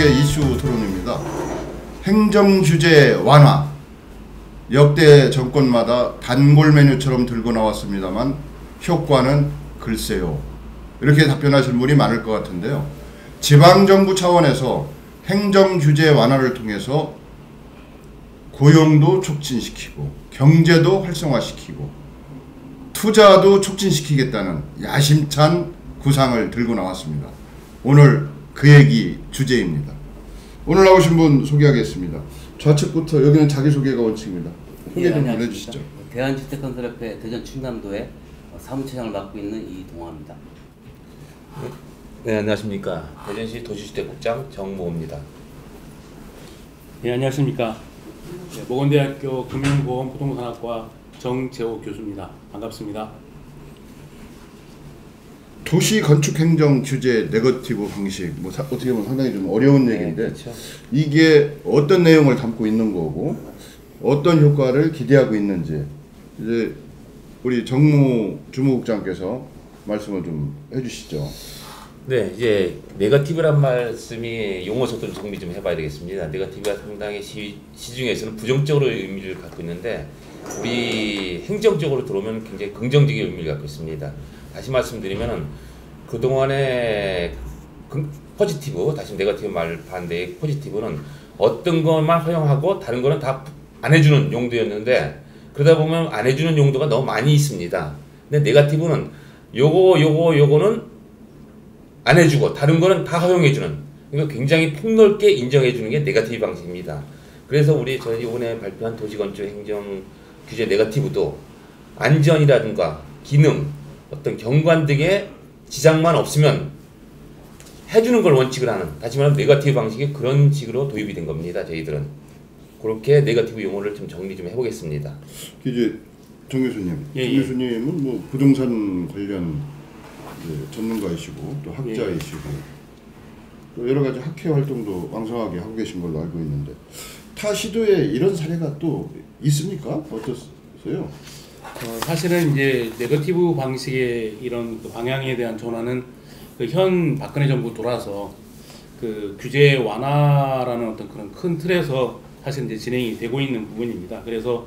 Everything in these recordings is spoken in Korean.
전국의 이슈 토론입니다. 행정규제 완화. 역대 정권마다 단골 메뉴처럼 들고 나왔습니다만 효과는 글쎄요. 이렇게 답변하실 분이 많을 것 같은데요. 지방정부 차원에서 행정규제 완화를 통해서 고용도 촉진시키고 경제도 활성화시키고 투자도 촉진시키겠다는 야심찬 구상을 들고 나왔습니다. 오늘 그 얘기 주제입니다. 오늘 나오신 분 소개하겠습니다. 좌측부터. 여기는 자기소개가 원칙입니다. 소개 좀 해주시죠. 대한주택건설협회 대전 충남도에 사무처장을 맡고 있는 이동화입니다. 네, 안녕하십니까. 대전시 도시주택국장 정모입니다. 네, 안녕하십니까. 네, 모건대학교 금융보험부동산학과 정재호 교수입니다. 반갑습니다. 도시 건축 행정 규제 네거티브 방식, 어떻게 보면 상당히 좀 어려운 얘기인데, 그렇죠. 이게 어떤 내용을 담고 있는 거고 어떤 효과를 기대하고 있는지 이제 우리 정무 주무국장께서 말씀을 좀 해주시죠. 네, 이제 네거티브란 말씀이 용어서 좀 정리 좀 해봐야 되겠습니다. 네거티브가 상당히 시중에서는 부정적으로 의미를 갖고 있는데 우리 행정적으로 들어오면 굉장히 긍정적인 의미를 갖고 있습니다. 다시 말씀드리면은 그동안의 포지티브, 다시 네거티브 말 반대의 포지티브는 어떤 것만 허용하고 다른 거는 다 안 해주는 용도였는데, 그러다 보면 안 해주는 용도가 너무 많이 있습니다. 근데 네거티브는 요거는 안 해주고 다른 거는 다 허용해주는, 그러니까 굉장히 폭넓게 인정해주는 게 네거티브 방식입니다. 그래서 저희 이번에 발표한 도시건축 행정 규제 네거티브도 안전이라든가 기능, 어떤 경관 등의 지장만 없으면 해주는 걸 원칙을 하는, 다시 말하면 네거티브 방식이 그런 식으로 도입이 된 겁니다. 저희들은 그렇게 네거티브 용어를 좀 정리 좀 해보겠습니다. 이제 정 교수님, 예, 정 교수님은 뭐 부동산 관련 전문가이시고 또 학자이시고 또 여러 가지 학회 활동도 왕성하게 하고 계신 걸로 알고 있는데, 타 시도에 이런 사례가 또 있습니까? 어떠세요? 사실은 이제 네거티브 방식의 이런 그 방향에 대한 전환은 현 박근혜 정부 돌아서 그 규제 완화라는 어떤 그런 큰 틀에서 사실 이제 진행이 되고 있는 부분입니다. 그래서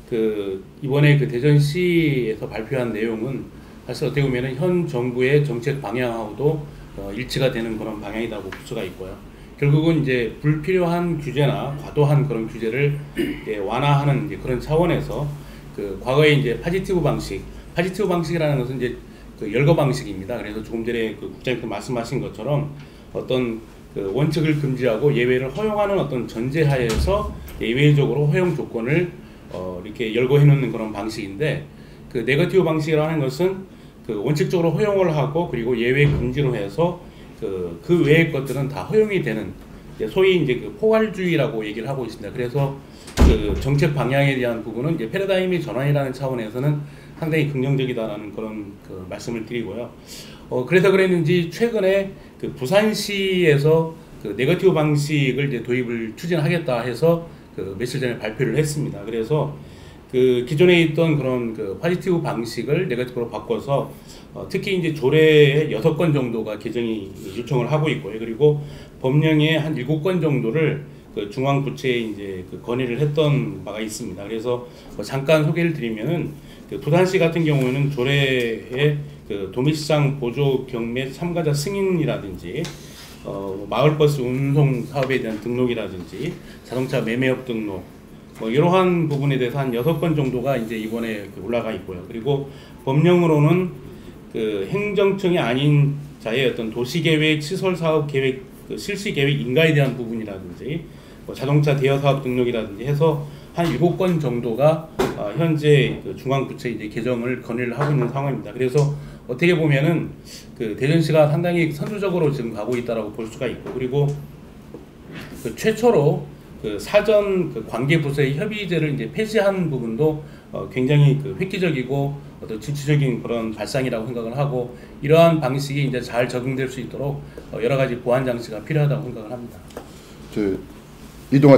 그 이번에 그 대전시에서 발표한 내용은 사실 어떻게 보면은 현 정부의 정책 방향하고도 일치가 되는 그런 방향이라고 볼 수가 있고요. 결국은 이제 불필요한 규제나 과도한 그런 규제를 이제 완화하는 이제 그런 차원에서 그 과거에 이제 파지티브 방식이라는 것은 이제 그 열거 방식입니다. 그래서 조금 전에 그 국장님도 말씀하신 것처럼 어떤 그 원칙을 금지하고 예외를 허용하는 어떤 전제하에서 예외적으로 허용 조건을 이렇게 열거해 놓는 그런 방식인데, 그 네거티브 방식이라는 것은 그 원칙적으로 허용을 하고 그리고 예외 금지로 해서 그 외의 것들은 다 허용이 되는, 소위 이제 그 포괄주의라고 얘기를 하고 있습니다. 그래서 그 정책 방향에 대한 부분은 이제 패러다임의 전환이라는 차원에서는 상당히 긍정적이다라는 그런 그 말씀을 드리고요. 그래서 그랬는지 최근에 그 부산시에서 그 네거티브 방식을 이제 도입을 추진하겠다 해서 그 며칠 전에 발표를 했습니다. 그래서 그 기존에 있던 그런 그 파지티브 방식을 네거티브로 바꿔서 특히 이제 조례에 6건 정도가 개정이 요청을 하고 있고요. 그리고 법령에 한 7건 정도를 그 중앙부처에 이제 그 건의를 했던 바가 있습니다. 그래서 잠깐 소개를 드리면은 그 부산시 같은 경우에는 조례에 그 도매시장 보조 경매 참가자 승인이라든지 마을버스 운송 사업에 대한 등록이라든지 자동차 매매업 등록 이러한 부분에 대해서 한 6건 정도가 이제 이번에 올라가 있고요. 그리고 법령으로는 그 행정청이 아닌 자의 어떤 도시계획, 시설사업 계획, 그 실시계획 인가에 대한 부분이라든지 자동차 대여사업 등록이라든지 해서 한 7건 정도가 현재 그 중앙부처에 이제 개정을 건의를 하고 있는 상황입니다. 그래서 어떻게 보면은 그 대전시가 상당히 선두적으로 지금 가고 있다라고 볼 수가 있고, 그리고 그 최초로 그 사전 그 관계 부서의 협의제를 이제 폐지한 부분도 굉장히 그 획기적이고 어떤 진취적인 그런 발상이라고 생각을 하고, 이러한 방식이 이제 잘 적용될 수 있도록 여러 가지 보완 장치가 필요하다고 생각을 합니다. 이동화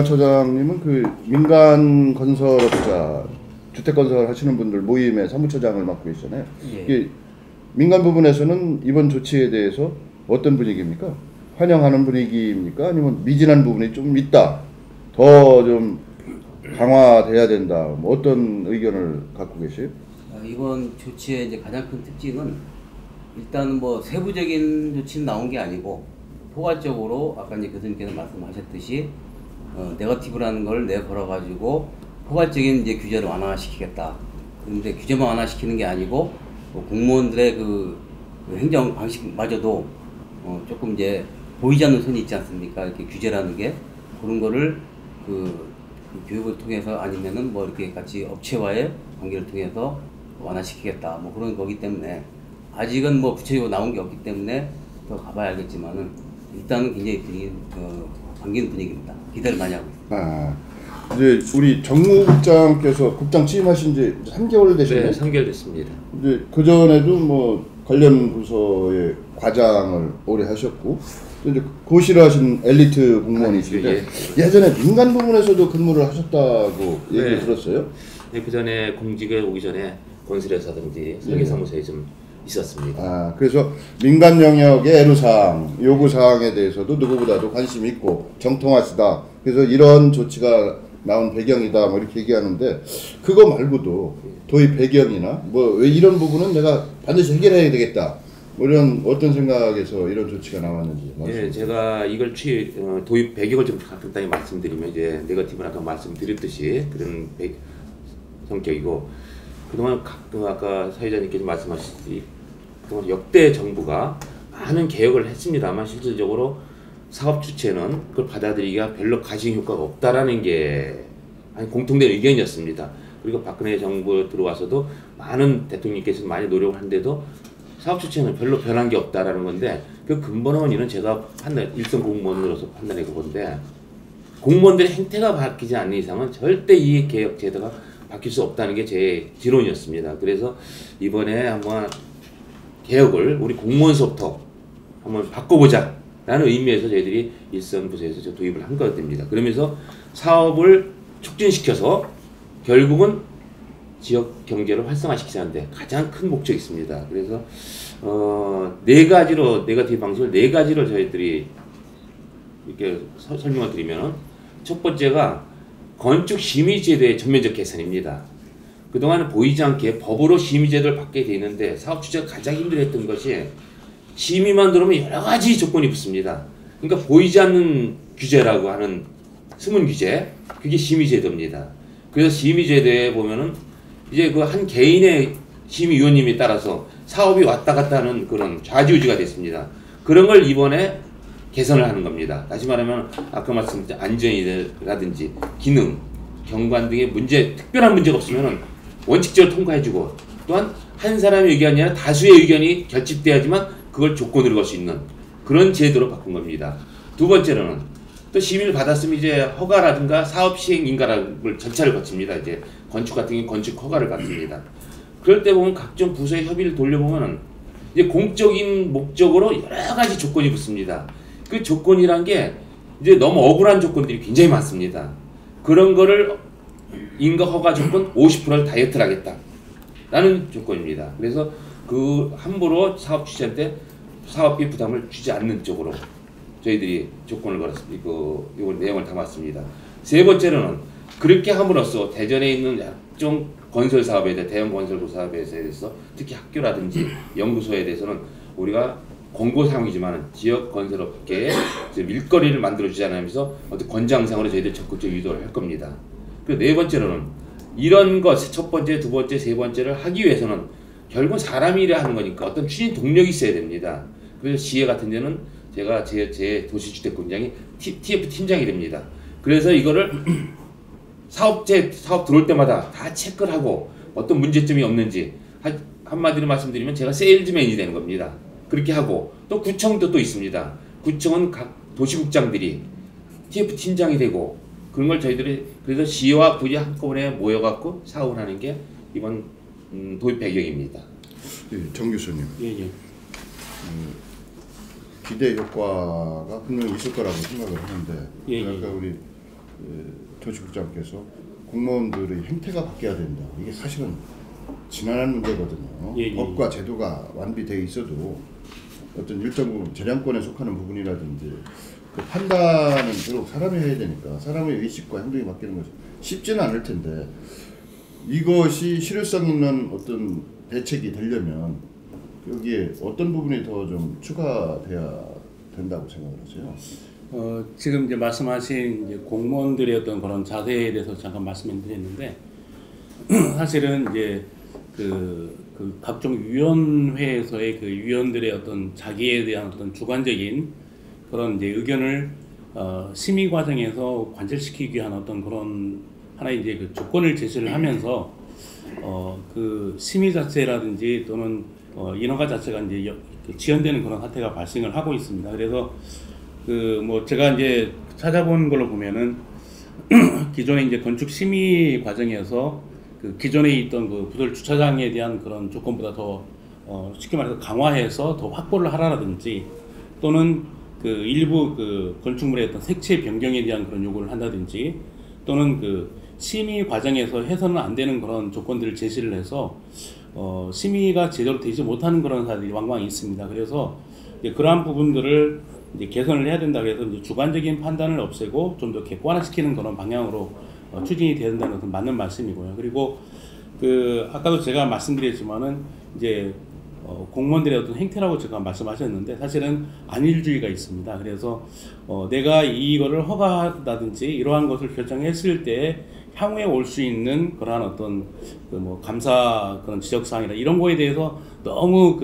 처장님은 그 민간 건설업자, 주택 건설 하시는 분들 모임의 사무처장을 맡고 있잖아요. 예. 이게 민간 부분에서는 이번 조치에 대해서 어떤 분위기입니까? 환영하는 분위기입니까? 아니면 미진한 부분이 좀 있다, 더 좀 강화돼야 된다, 뭐 어떤 의견을 갖고 계세요? 이번 조치의 이제 가장 큰 특징은 일단 뭐 세부적인 조치는 나온 게 아니고 포괄적으로 아까 이제 교수님께서 말씀하셨듯이 네거티브라는 걸 내걸어가지고 포괄적인 이제 규제를 완화시키겠다. 그런데 규제만 완화시키는 게 아니고 공무원들의 그 행정 방식마저도 조금 이제 보이지 않는 선이 있지 않습니까? 이렇게 규제라는 게 그런 거를 그 교육을 통해서 아니면은 뭐 이렇게 같이 업체와의 관계를 통해서 완화시키겠다. 뭐 그런 거기 때문에 아직은 뭐 구체적으로 나온 게 없기 때문에 더 가봐야 알겠지만은 일단은 굉장히 분위기 반기는 분위기입니다. 기대를 많이 하고 있습니다. 이제 우리 정무국장께서 국장 취임하신 지 3개월 되셨네요. 네, 3개월 됐습니다. 이제 그 전에도 뭐 관련 부서의 과장을 오래 하셨고, 또 이제 고시를 하신 엘리트 공무원이신데 예전에 민간 부문에서도 근무를 하셨다고 얘기를 들었어요. 네, 그 전에 공직에 오기 전에 건설회사든지 설계사무소에 좀 있었습니다. 그래서 민간 영역의 애로사항, 요구사항에 대해서도 누구보다도 관심 있고 정통하시다. 그래서 이런 조치가 나온 배경이다, 뭐 이렇게 얘기하는데, 그거 말고도 도입 배경이나 뭐 왜 이런 부분은 내가 반드시 해결해야 되겠다, 뭐 이런 어떤 생각에서 이런 조치가 나왔는지. 네, 제가 이걸 도입 배경을 좀 간단히 말씀드리면, 이제 네거티브는 아까 말씀드렸듯이 그런 성격이고, 그동안 아까 사회자님께서 말씀하셨듯이 그동안 역대 정부가 많은 개혁을 했습니다만 실질적으로 사업 주체는 그걸 받아들이기가 별로 가시 효과가 없다라는 게 공통된 의견이었습니다. 그리고 박근혜 정부 들어와서도 많은 대통령께서 많이 노력을 하는데도 사업 주체는 별로 변한 게 없다라는 건데, 그 근본 원인은 제가 일선 공무원으로서 판단해 보건데, 공무원들의 행태가 바뀌지 않는 이상은 절대 이 개혁 제도가 바뀔 수 없다는 게 제 지론이었습니다. 그래서 이번에 한번 개혁을 우리 공무원서부터 한번 바꿔보자 라는 의미에서 저희들이 일선 부서에서 도입을 한 겁니다. 그러면서 사업을 촉진시켜서 결국은 지역 경제를 활성화시키자는데 가장 큰 목적이 있습니다. 그래서 네 가지로 네거티브 방식을 네 가지로 저희들이 이렇게 설명을 드리면, 첫 번째가 건축 심의 제도의 전면적 개선입니다. 그동안은 보이지 않게 법으로 심의 제도를 받게 돼 있는데 사업 주체가 가장 힘들어했던 것이 심의만 들어오면 여러 가지 조건이 붙습니다. 그러니까 보이지 않는 규제라고 하는 숨은 규제, 그게 심의 제도입니다. 그래서 심의 제도에 보면은 이제 그 한 개인의 심의위원님에 따라서 사업이 왔다 갔다 하는 그런 좌지우지가 됐습니다. 그런 걸 이번에 개선을 하는 겁니다. 다시 말하면 아까 말씀드린 안전이라든지 기능, 경관 등의 특별한 문제가 없으면 원칙적으로 통과해주고, 또한 한 사람의 의견이 아니라 다수의 의견이 결집돼야지만 그걸 조건으로 걸 수 있는 그런 제도로 바꾼 겁니다. 두 번째로는 또 심의를 받았으면 이제 허가라든가 사업 시행 인가를 절차를 거칩니다. 이제 건축 같은 경우 건축 허가를 받습니다. 그럴 때 보면 각종 부서의 협의를 돌려보면은 이제 공적인 목적으로 여러 가지 조건이 붙습니다. 그 조건이란 게 이제 너무 억울한 조건들이 굉장히 많습니다. 그런 거를 인가 허가 조건 50%를 다이어트를 하겠다 라는 조건입니다. 그래서 그 함부로 사업 주체한테 사업비 부담을 주지 않는 쪽으로 저희들이 조건을 걸었습니다. 이 내용을 담았습니다. 세 번째로는 그렇게 함으로써 대전에 있는 각종 건설 사업에 대해 대형 건설 사업에 대해서 특히 학교라든지 연구소에 대해서는 우리가 공고사항이지만 지역 건설업계에 일거리를 만들어주지 않으면서 어떤 권장상으로 저희들 적극적 유도를 할 겁니다. 그리고 네 번째로는 이런 것, 첫 번째, 두 번째, 세 번째를 하기 위해서는 결국 사람이 일해야 하는 거니까 어떤 추진 동력이 있어야 됩니다. 그래서 지혜 같은 데는 제가 제 도시주택공장이 TF 팀장이 됩니다. 그래서 이거를 사업 들어올 때마다 다 체크를 하고 어떤 문제점이 없는지, 한마디로 말씀드리면 제가 세일즈맨이 되는 겁니다. 그렇게 하고, 또 구청도 또 있습니다. 구청은 각 도시국장들이 TF 팀장이 되고, 그런 걸 저희들이 그래서 시와 구이 한꺼번에 모여갖고 사업을 하는 게 이번 도입 배경입니다. 정 교수님. 예. 기대 효과가 분명히 있을 거라고 생각을 하는데, 아까 우리 도시국장께서 공무원들의 행태가 바뀌어야 된다. 이게 사실은 지난한 문제거든요. 법과 제도가 완비되어 있어도 어떤 일정 부분 재량권에 속하는 부분이라든지 그 판단은 결국 사람이 해야 되니까 사람의 의식과 행동이 바뀌는 것이 쉽지는 않을 텐데 이것이 실효성 있는 어떤 대책이 되려면 여기에 어떤 부분이 더 좀 추가돼야 된다고 생각을 하세요? 지금 이제 말씀하신 이제 공무원들의 어떤 그런 자세에 대해서 잠깐 말씀드렸는데 사실은 이제 그 각종 위원회에서의 그 위원들의 어떤 자기에 대한 어떤 주관적인 그런 이제 의견을 심의 과정에서 관철시키기 위한 어떤 그런 하나의 이제 그 조건을 제시를 하면서 그 심의 자체라든지 또는 인허가 자체가 이제 지연되는 그런 사태가 발생을 하고 있습니다. 그래서 그 뭐 제가 이제 찾아본 걸로 보면은 기존에 이제 건축 심의 과정에서 그 기존에 있던 그 부설 주차장에 대한 그런 조건보다 더 쉽게 말해서 강화해서 더 확보를 하라든지 또는 그 일부 그 건축물의 어떤 색채 변경에 대한 그런 요구를 한다든지 또는 그 심의 과정에서 해서는 안 되는 그런 조건들을 제시를 해서 심의가 제대로 되지 못하는 그런 사들이 왕왕 있습니다. 그래서 이제 그러한 부분들을 이제 개선을 해야 된다. 그래서 이제 주관적인 판단을 없애고 좀 더 객관화시키는 그런 방향으로 추진이 돼야 된다는 것은 맞는 말씀이고요. 그리고 그 아까도 제가 말씀드렸지만은 이제 공무원들의 어떤 행태라고 제가 말씀하셨는데 사실은 안일주의가 있습니다. 그래서 내가 이거를 허가하다든지 이러한 것을 결정했을 때 향후에 올 수 있는 그러한 어떤 그 뭐 감사 그런 지적사항이나 이런 거에 대해서 너무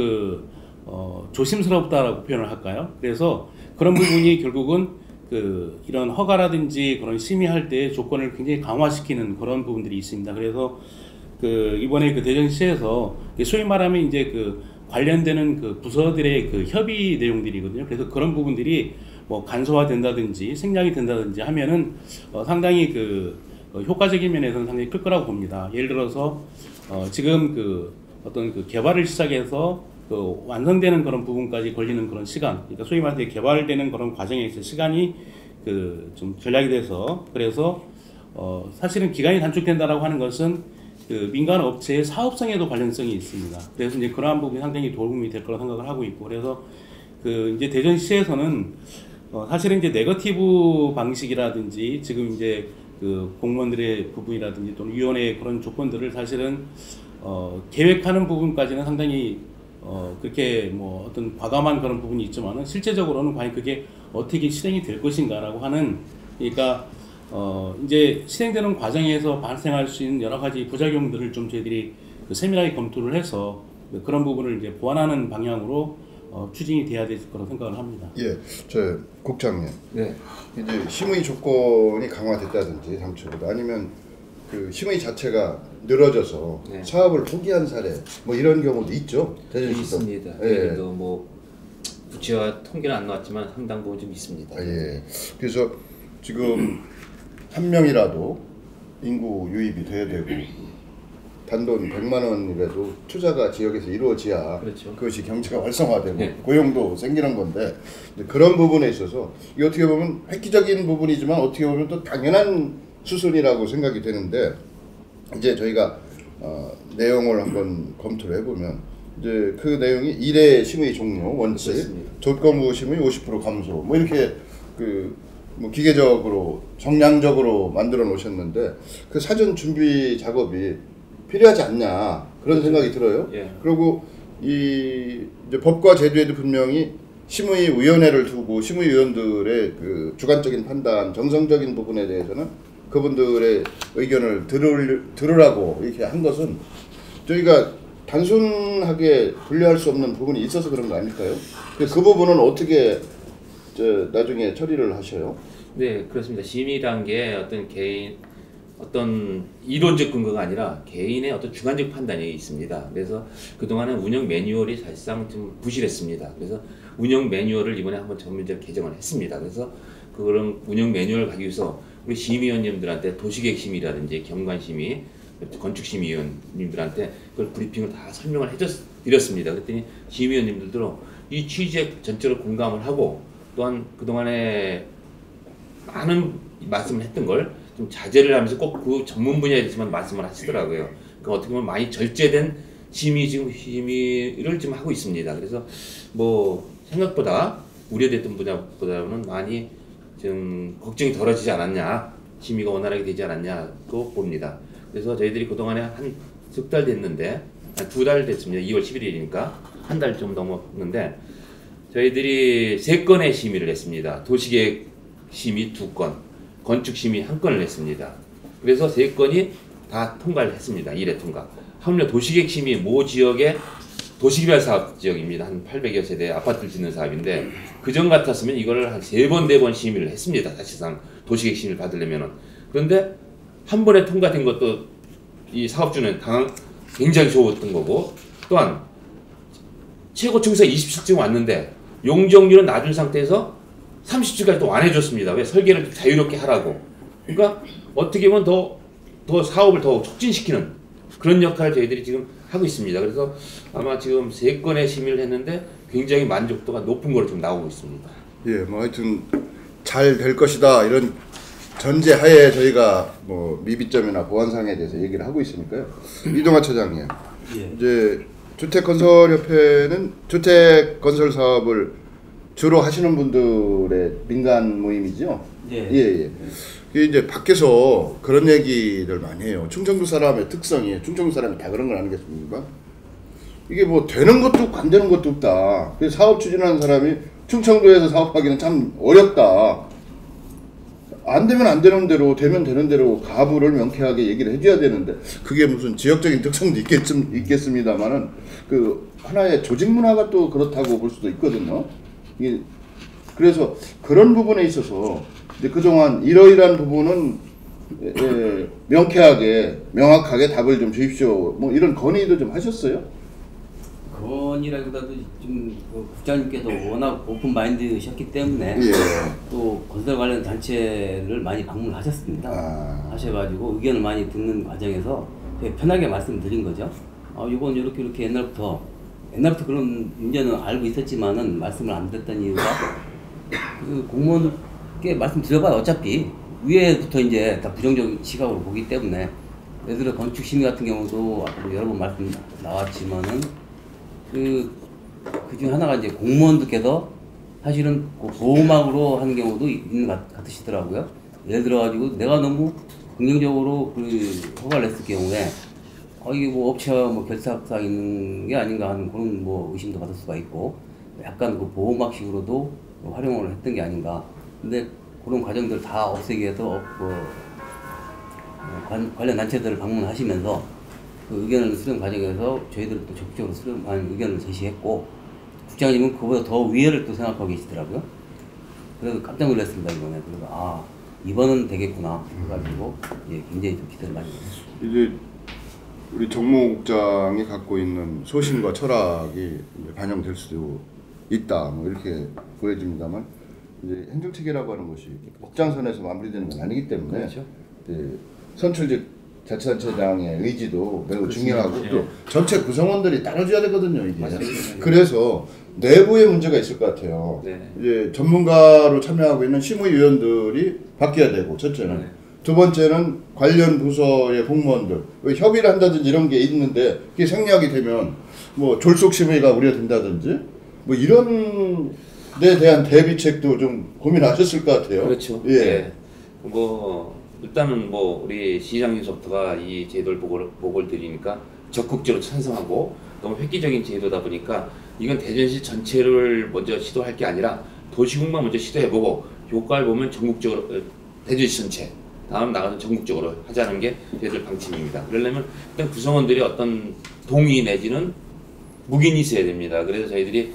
조심스럽다라고 표현을 할까요? 그래서 그런 부분이 결국은 그 이런 허가라든지 그런 심의할 때 조건을 굉장히 강화시키는 그런 부분들이 있습니다. 그래서 그 이번에 그 대전시에서 소위 말하면 이제 그 관련되는 그 부서들의 그 협의 내용들이거든요. 그래서 그런 부분들이 뭐 간소화된다든지 생략이 된다든지 하면은 상당히 그 효과적인 면에서는 상당히 클 거라고 봅니다. 예를 들어서 지금 그 어떤 그 개발을 시작해서 그 완성되는 그런 부분까지 걸리는 그런 시간, 그러니까 소위 말해서 개발되는 그런 과정에 있어 시간이 그 좀 전략이 돼서 그래서 사실은 기간이 단축된다라고 하는 것은 그 민간 업체의 사업성에도 관련성이 있습니다. 그래서 이제 그러한 부분이 상당히 도움이 될 거라고 생각을 하고 있고 그래서 그 이제 대전시에서는 사실은 이제 네거티브 방식이라든지 지금 이제 그 공무원들의 부분이라든지 또는 위원회의 그런 조건들을 사실은 계획하는 부분까지는 상당히 그렇게 뭐 어떤 과감한 그런 부분이 있지만은 실제적으로는 과연 그게 어떻게 실행이 될 것인가라고 하는 그러니까 이제 실행되는 과정에서 발생할 수 있는 여러 가지 부작용들을 좀 저희들이 그 세밀하게 검토를 해서 그런 부분을 이제 보완하는 방향으로 추진이 돼야 될 거라고 생각을 합니다. 예, 저 국장님. 네. 이제 심의 조건이 강화됐다든지 당초보다 아니면 그 심의 자체가 늘어져서 네. 사업을 포기한 사례 뭐 이런 경우도 있죠. 대전시도. 있습니다. 예. 그래도 뭐 구체화 통계는 안 나왔지만 상당 부분 좀 있습니다. 예. 그래서 지금 한 명이라도 인구 유입이 돼야 되고 단돈 100만 원이라도 투자가 지역에서 이루어져야 그렇죠. 그것이 경제가 활성화되고 네. 고용도 생기는 건데 그런 부분에 있어서 이게 어떻게 보면 획기적인 부분이지만 어떻게 보면 또 당연한 수순이라고 생각이 되는데 이제 저희가 내용을 한번 검토를 해보면 이제 그 내용이 1회 심의 종료 원칙, 그렇습니다. 조건부 심의 50% 감소 뭐 이렇게 그 뭐 기계적으로 정량적으로 만들어 놓으셨는데 그 사전 준비 작업이 필요하지 않냐 그런 생각이 들어요. 예. 그리고 이 이제 법과 제도에도 분명히 심의위원회를 두고 심의위원들의 그 주관적인 판단, 정성적인 부분에 대해서는 그분들의 의견을 들으라고 이렇게 한 것은 저희가 단순하게 분류할 수 없는 부분이 있어서 그런 거 아닐까요? 그 부분은 어떻게 나중에 처리를 하셔요? 네, 그렇습니다. 심의란 게 어떤 이론적 근거가 아니라 개인의 어떤 주관적 판단이 있습니다. 그래서 그동안은 운영 매뉴얼이 사실상 좀 부실했습니다. 그래서 운영 매뉴얼을 이번에 한번 전면적으로 개정을 했습니다. 그래서 그런 운영 매뉴얼을 가기 위해서 우리 심의위원님들한테 도시계획심의라든지 경관심의, 건축심의위원님들한테 그걸 브리핑을 다 설명을 드렸습니다. 그랬더니 심의위원님들도 이 취지에 전체로 공감을 하고 또한 그동안에 많은 말씀을 했던 걸 좀 자제를 하면서 꼭 그 전문 분야에 대해서만 말씀을 하시더라고요. 그러니까 어떻게 보면 많이 절제된 심의를 지금 하고 있습니다. 그래서 뭐 생각보다 우려됐던 분야보다는 많이 좀 걱정이 덜어지지 않았냐, 심의가 원활하게 되지 않았냐고 봅니다. 그래서 저희들이 그동안에 한 석 달 됐는데, 한 2달 됐습니다. 2월 11일이니까 한 달 좀 넘었는데, 저희들이 3건의 심의를 했습니다. 도시계획 심의 2건, 건축 심의 1건을 했습니다. 그래서 3건이 다 통과를 했습니다. 1회 통과. 하물며 도시계획 심의 모 지역의 도시개발 사업 지역입니다. 한 800여 세대 아파트를 짓는 사업인데, 그전 같았으면 이거를 한 3번, 4번 심의를 했습니다. 사실상 도시계획 심의를 받으려면은. 그런데 한 번에 통과된 것도 이 사업주는 굉장히 좋았던 거고, 또한 최고 층수가 27층 왔는데 용적률은 낮은 상태에서 30층까지 또 완해줬습니다. 왜? 설계를 자유롭게 하라고. 그러니까 어떻게 보면 더 사업을 더 촉진시키는 그런 역할을 저희들이 지금 하고 있습니다. 그래서 아마 지금 3건의 심의를 했는데 굉장히 만족도가 높은 거로 좀 나오고 있습니다. 예, 뭐 하여튼 잘 될 것이다 이런 전제하에 저희가 뭐 미비점이나 보완사항에 대해서 얘기를 하고 있으니까요. 이동하 차장님, 예. 이제 주택건설협회는 주택건설 사업을 주로 하시는 분들의 민간 모임이죠. 예. 예. 이게 이제 밖에서 그런 얘기를 많이 해요. 충청도 사람의 특성이, 충청도 사람이 다 그런 건 아니겠습니까? 이게 뭐 되는 것도 없고 안 되는 것도 없다. 그래서 사업 추진하는 사람이 충청도에서 사업하기는 참 어렵다. 안 되면 안 되는 대로, 되면 되는 대로 가부를 명쾌하게 얘기를 해줘야 되는데, 그게 무슨 지역적인 특성도 있겠습니다만은 그 하나의 조직 문화가 또 그렇다고 볼 수도 있거든요. 이게 그래서 그런 부분에 있어서 이제 그동안 이러이러한 부분은 명쾌하게 명확하게 답을 좀 주십시오. 뭐 이런 건의도 좀 하셨어요? 건이라기보다도 좀 국장님께서 워낙 오픈 마인드셨기 때문에 예. 또 건설 관련 단체를 많이 방문하셨습니다. 하셔가지고 의견을 많이 듣는 과정에서 되게 편하게 말씀드린 거죠. 이건 이렇게 옛날부터 그런 문제는 알고 있었지만은 말씀을 안 드렸던 이유가 그 공무원께 말씀드려봐야 어차피 위에부터 이제 다 부정적인 시각으로 보기 때문에, 예를 들어 건축 심의 같은 경우도 아까 여러 번 말씀 나왔지만은 그 중에 하나가 이제 공무원들께서 사실은 그 보호막으로 하는 경우도 있는 것 같으시더라고요. 예를 들어가지고 내가 너무 긍정적으로 그 허가를 냈을 경우에 이게 뭐 업체와 뭐 결탁사항 있는 게 아닌가 하는 그런 뭐 의심도 받을 수가 있고, 약간 그 보호막식으로도 활용을 했던 게 아닌가. 근데 그런 과정들 다 없애기 위해서 관련 단체들을 방문하시면서 그 의견을 수렴 과정에서 저희들도 적극적으로 수렴한 의견을 제시했고, 국장님은 그보다 더 위에를 또 생각하고 계시더라고요. 그래서 깜짝 놀랐습니다, 이번에. 그래서 이번은 되겠구나 해가지고 굉장히 좀 기대를 많이 했어요. 이제 우리 정모 국장이 갖고 있는 소신과 철학이 반영될 수도 있다, 뭐 이렇게 보여집니다만, 이제 행정체계라고 하는 것이 국장선에서 마무리되는 건 아니기 때문에, 그렇죠. 선출직 자치단체장의 의지도 매우 중요하고 또 전체 구성원들이 따라줘야 되거든요, 이게. 그래서 내부에 문제가 있을 것 같아요. 네. 이제 전문가로 참여하고 있는 심의위원들이 바뀌어야 되고, 첫째는. 네. 두 번째는 관련 부서의 공무원들, 협의를 한다든지 이런 게 있는데, 그게 생략이 되면 뭐 졸속 심의가 우려된다든지 뭐 이런 데 대한 대비책도 좀 고민하셨을 것 같아요. 그렇죠. 예. 네. 일단은 우리 시장님서부터가 이 제도를 보고를 드리니까 적극적으로 찬성하고, 너무 획기적인 제도다 보니까 이건 대전시 전체를 먼저 시도할 게 아니라 도시국만 먼저 시도해보고 효과를 보면 전국적으로, 대전시 전체 다음 나가서 전국적으로 하자는 게 저희들 방침입니다. 그러려면 일단 구성원들이 어떤 동의 내지는 묵인이 있어야 됩니다. 그래서 저희들이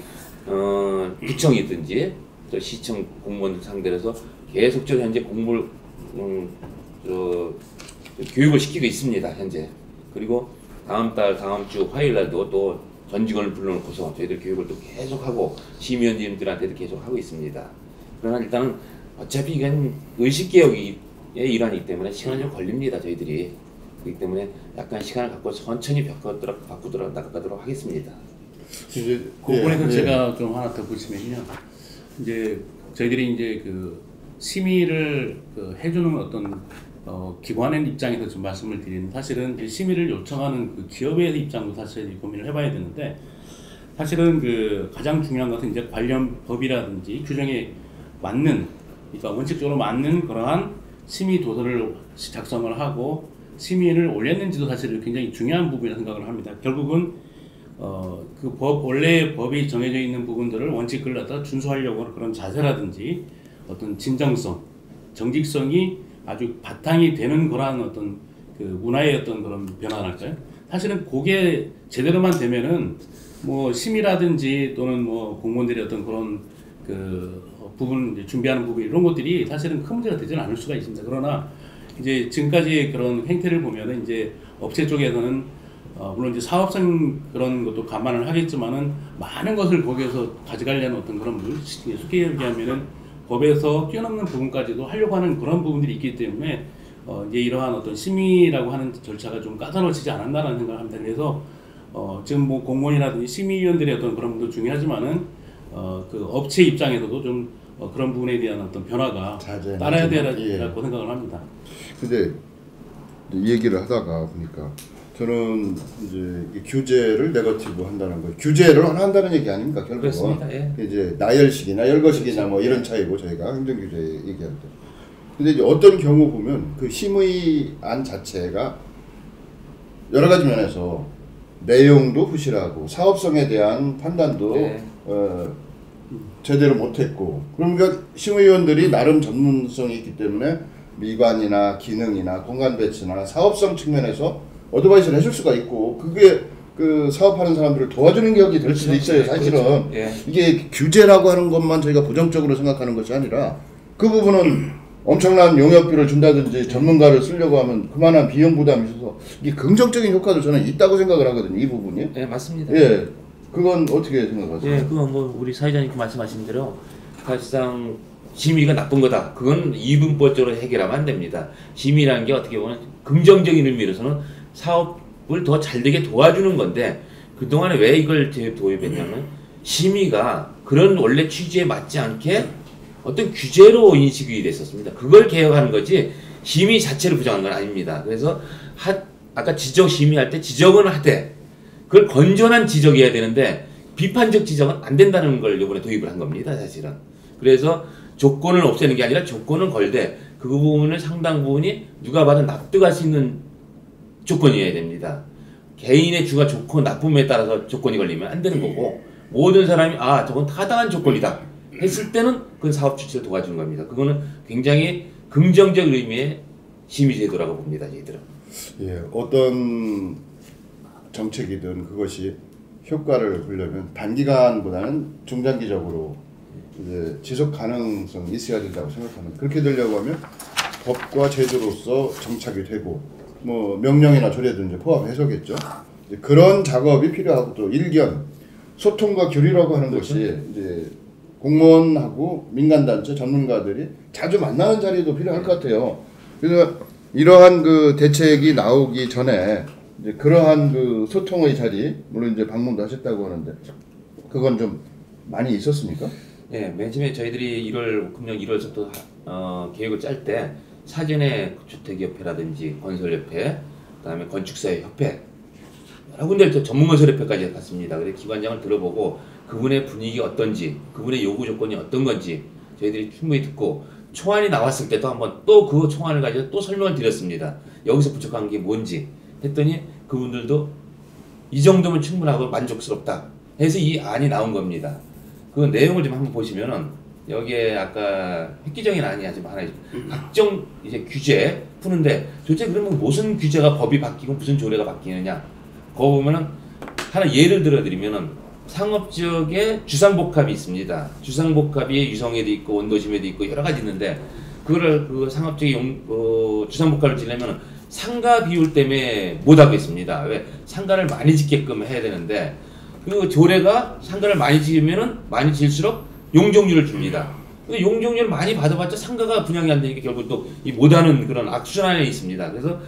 구청이든지 또 시청 공무원들 상대로 해서 계속적으로 현재 교육을 시키고 있습니다, 현재. 그리고 다음 주 화요일 날도 또 전 직원을 불러놓고서 저희들 교육을 또 계속하고 심의위원님들한테도 계속 하고 있습니다. 그러나 일단은 어차피 이건 의식개혁의 일환이기 때문에 시간이 좀 걸립니다, 저희들이. 그렇기 때문에 약간 시간을 갖고 천천히 바꾸도록 나가도록 하겠습니다. 이제 그 부분에서 제가 좀 하나 더 보시면요, 이제 저희들이 이제 그 심의를 해주는 어떤 기관의 입장에서 좀 말씀을 드리는, 사실은 심의를 요청하는 그 기업의 입장도 사실 고민을 해봐야 되는데, 사실은 그 가장 중요한 것은 이제 관련 법이라든지 규정에 맞는, 그러니까 원칙적으로 맞는 그러한 심의 도서를 작성을 하고 심의를 올렸는지도 사실 굉장히 중요한 부분이라고 생각을 합니다. 결국은 그 원래 법이 정해져 있는 부분들을 원칙을 갖다 준수하려고 하는 그런 자세라든지 어떤 진정성, 정직성이 아주 바탕이 되는 그러한 어떤 그 문화의 어떤 그런 변화랄까요? 사실은 그게 제대로만 되면은 뭐 심의라든지 또는 뭐 공무원들의 어떤 그런 그 부분 이제 준비하는 부분 이런 것들이 사실은 큰 문제가 되지는 않을 수가 있습니다. 그러나 이제 지금까지 그런 행태를 보면은 이제 업체 쪽에서는 물론 이제 사업성 그런 것도 감안을 하겠지만은 많은 것을 거기에서 가져가려는 어떤 그런 쉽게 얘기하면은 법에서 뛰어넘는 부분까지도 하려고 하는 그런 부분들이 있기 때문에 이제 이러한 어떤 심의라고 하는 절차가 좀 까다로워지지 않았나라는 생각을 합니다. 그래서 지금 뭐 공무원이라든지 심의위원들의 어떤 그런 부분도 중요하지만은 그 업체 입장에서도 좀 그런 부분에 대한 어떤 변화가 따라야 되라고 생각을 합니다. 근데 이 얘기를 하다가 보니까 저는 이제 이 규제를 네거티브 한다는 거, 규제를 한다는 얘기 아닙니까 결국은? 그렇습니다. 예. 이제 나열식이나 열거식이나 뭐 이런 차이고 저희가 행정규제 얘기할 때. 근데 이제 어떤 경우 보면 그 심의안 자체가 여러 가지 면에서 내용도 부실하고 사업성에 대한 판단도 네. 제대로 못했고, 그러니까 심의위원들이 나름 전문성이 있기 때문에 미관이나 기능이나 공간 배치나 사업성 측면에서 어드바이스를 해줄 수가 있고, 그게 그 사업하는 사람들을 도와주는 격이 될 수도 있어요. 사실은 그렇죠. 예. 이게 규제라고 하는 것만 저희가 부정적으로 생각하는 것이 아니라 그 부분은 엄청난 용역비를 준다든지 전문가를 쓰려고 하면 그만한 비용 부담이 있어서 이게 긍정적인 효과도 저는 있다고 생각을 하거든요. 이 부분이. 예, 맞습니다. 예, 그건 어떻게 생각하세요? 예, 그건 뭐 우리 사회자님 말씀하신 대로 사실상 심의가 나쁜 거다. 그건 이분법적으로 해결하면 안 됩니다. 심의라는 게 어떻게 보면 긍정적인 의미로서는 사업을 더 잘 되게 도와주는 건데, 그동안에 왜 이걸 도입했냐면 심의가 그런 원래 취지에 맞지 않게 어떤 규제로 인식이 됐었습니다. 그걸 개혁하는 거지 심의 자체를 부정한 건 아닙니다. 그래서 아까 지적 심의할 때 지적은 하되 그걸 건전한 지적이어야 되는데 비판적 지적은 안 된다는 걸 이번에 도입을 한 겁니다. 사실은. 그래서 조건을 없애는 게 아니라 조건을 걸되 그 부분을 상당 부분이 누가 봐도 납득할 수 있는 조건이어야 됩니다. 개인의 주가 좋고 나쁨에 따라서 조건이 걸리면 안 되는 거고, 모든 사람이 아 저건 타당한 조건이다 했을 때는 그건 사업 추진을 도와주는 겁니다. 그거는 굉장히 긍정적 의미의 심의제도라고 봅니다. 저희들은. 예, 어떤 정책이든 그것이 효과를 보려면 단기간보다는 중장기적으로 이제 지속 가능성이 있어야 된다고 생각합니다. 그렇게 되려고 하면 법과 제도로서 정착이 되고 뭐 명령이나 조례도 이제 포함해서겠죠. 이제 그런 작업이 필요하고, 또 일견 소통과 교류라고 하는 것이 이제 공무원하고 민간단체 전문가들이 자주 만나는 자리도 필요할 것 같아요. 그래서 이러한 그 대책이 나오기 전에 이제 그러한 그 소통의 자리, 물론 이제 방문도 하셨다고 하는데 그건 좀 많이 있었습니까? 예, 맨 처음에 저희들이 금년 1월부터 계획을 짤 때 사전에 주택협회라든지 건설협회, 그다음에 건축사회협회, 여러 군데 전문건설협회까지 갔습니다. 그래서 기관장을 들어보고 그분의 분위기 어떤지, 그분의 요구 조건이 어떤 건지 저희들이 충분히 듣고, 초안이 나왔을 때도 한번 또 그 초안을 가지고 또 설명을 드렸습니다. 여기서 부족한 게 뭔지 했더니 그분들도 이 정도면 충분하고 만족스럽다 해서 이 안이 나온 겁니다. 그 내용을 좀 한번 보시면은 여기에 아까 획기적인 안이 아주 많아요. 각종 이제 규제 푸는데 도대체 그러면 무슨 규제가 법이 바뀌고 무슨 조례가 바뀌느냐? 거기 보면은 하나 예를 들어드리면은 상업지역에 주상복합이 있습니다. 주상복합이 유성에도 있고 원도심에도 있고 여러 가지 있는데 그거를 그 상업지역에 주상복합을 지려면 상가 비율 때문에 못 하고 있습니다. 왜? 상가를 많이 짓게끔 해야 되는데 그 조례가 상가를 많이 지으면은 많이 질수록 용적률을 줍니다. 근데 용적률을 많이 받아봤자 상가가 분양이 안 되니까 결국 또 이 못하는 그런 악순환에 있습니다. 그래서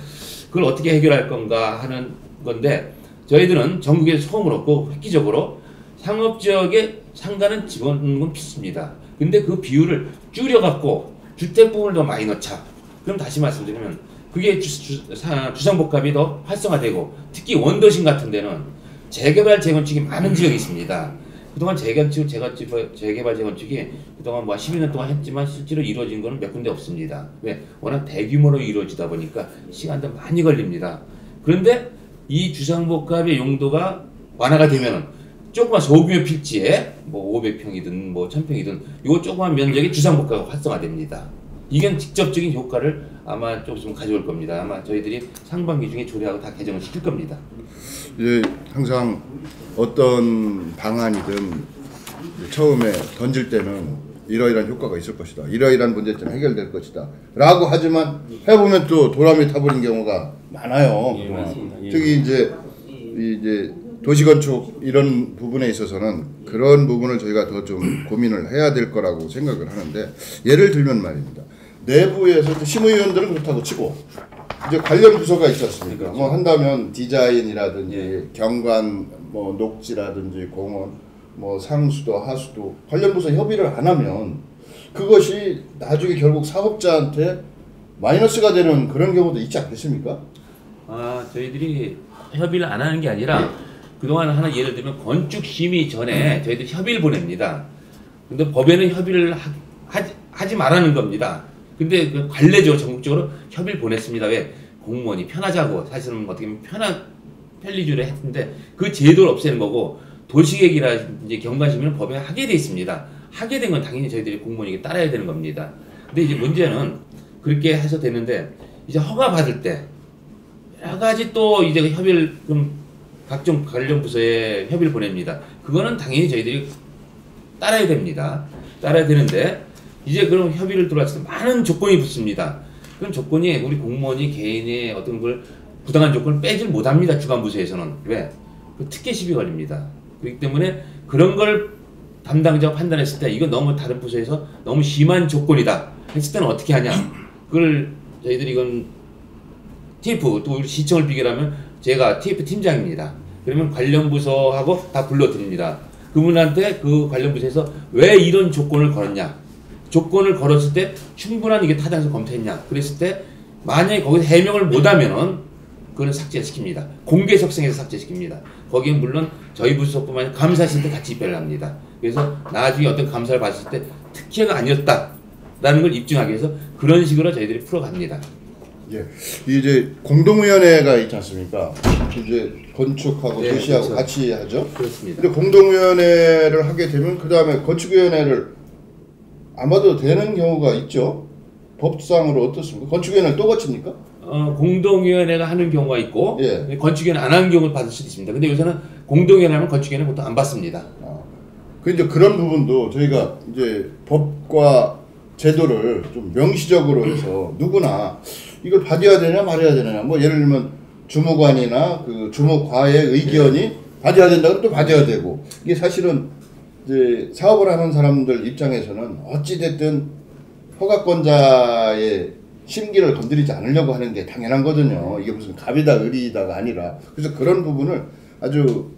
그걸 어떻게 해결할 건가 하는 건데, 저희들은 전국에서 처음으로 없고 획기적으로 상업지역에 상가는 집어넣는 건 필수입니다. 근데 그 비율을 줄여갖고 주택 부분을 더 많이 넣자. 그럼 다시 말씀드리면 그게 주상복합이 더 활성화되고, 특히 원도심 같은 데는 재개발 재건축이 많은 지역이 있습니다. 그동안 재개발 재건축이 그동안 뭐 12년 동안 했지만 실제로 이루어진 거는 몇 군데 없습니다. 왜? 워낙 대규모로 이루어지다 보니까 시간도 많이 걸립니다. 그런데 이 주상복합의 용도가 완화가 되면은 조그만 소규모 필지에 뭐 500평이든 뭐 1000평이든 요 조그만 면적의 주상복합가 활성화됩니다. 이게 직접적인 효과를 아마 좀 가져올 겁니다. 아마 저희들이 상반기 중에 조례하고 다 개정을 시킬 겁니다. 이제 항상 어떤 방안이든 처음에 던질 때는 이러이러한 효과가 있을 것이다. 이러이러한 문제점이 해결될 것이다. 라고 하지만 해보면 또 도람이 타버린 경우가 많아요. 예, 맞습니다. 예. 특히 이제 도시건축 이런 부분에 있어서는 그런 부분을 저희가 더 좀 고민을 해야 될 거라고 생각을 하는데, 예를 들면 말입니다. 내부에서 심의위원들은 그렇다고 치고 이제 관련 부서가 있지 않습니까? 그렇죠. 뭐 한다면 디자인이라든지 예. 경관, 뭐 녹지라든지 공원, 뭐 상수도 하수도 관련 부서 협의를 안 하면 그것이 나중에 결국 사업자한테 마이너스가 되는 그런 경우도 있지 않겠습니까? 저희들이 협의를 안 하는 게 아니라 그동안 하나 예를 들면 건축심의 전에 저희들이 협의를 보냅니다. 근데 법에는 협의를 하지 말라는 겁니다. 근데 그 관례적으로 전국적으로 협의를 보냈습니다. 왜? 공무원이 편하자고. 사실은 어떻게 보면 편리주의를 했는데 그 제도를 없애는 거고, 도시계획이라든지 경관심의는 법에 하게 돼 있습니다. 하게 된 건 당연히 저희들이 공무원에게 따라야 되는 겁니다. 근데 이제 문제는 그렇게 해서 되는데, 이제 허가 받을 때 여러 가지 또 이제 협의를 각종 관련 부서에 협의를 보냅니다. 그거는 당연히 저희들이 따라야 됩니다. 따라야 되는데, 이제 그런 협의를 들어왔을 때 많은 조건이 붙습니다. 그런 조건이 우리 공무원이 개인의 어떤 걸 부당한 조건을 빼질 못합니다. 주관부서에서는. 왜? 그 특혜 시비 걸립니다. 그렇기 때문에 그런 걸 담당자가 판단했을 때 이거 너무 다른 부서에서 너무 심한 조건이다 했을 때는 어떻게 하냐. 그걸 저희들이 이건 TF, 또 우리 시청을 비교하면 제가 TF 팀장입니다. 그러면 관련 부서하고 다 불러드립니다. 그분한테 그 관련 부서에서 왜 이런 조건을 걸었냐. 조건을 걸었을 때 충분한 이게 타당성 검토했냐. 그랬을 때 만약에 거기서 해명을 못하면은 그거는 삭제시킵니다. 공개 석상에서 삭제시킵니다. 거기에 물론 저희 부서뿐만 아니라 감사실때 같이 입회를 합니다. 그래서 나중에 어떤 감사를 받았을 때 특혜가 아니었다라는 걸 입증하기 위해서 그런 식으로 저희들이 풀어갑니다. 예, 이제 공동위원회가 있지 않습니까? 이제 건축하고 네, 도시하고 그렇죠. 같이 하죠. 그렇습니다. 근데 공동위원회를 하게 되면 그 다음에 건축위원회를 안 받아도 되는 경우가 있죠. 법상으로 어떻습니까? 건축위원회를 또 거칩니까? 공동위원회가 하는 경우가 있고, 예. 건축위원회 안 하는 경우를 받을 수도 있습니다. 근데 요새는 공동위원회 하면 건축위원회 보통 안 받습니다. 그 이제 그런 부분도 저희가 이제 법과 제도를 좀 명시적으로 해서 누구나 이걸 받아야 되냐 말아야 되냐. 뭐 예를 들면 주무관이나 그 주무과의 의견이 받아야 된다 그러면 또 받아야 되고, 이게 사실은 이제 사업을 하는 사람들 입장에서는 어찌 됐든 허가권자의 심기를 건드리지 않으려고 하는 게 당연한 거든요. 이게 무슨 갑이다 을이다가 아니라. 그래서 그런 부분을 아주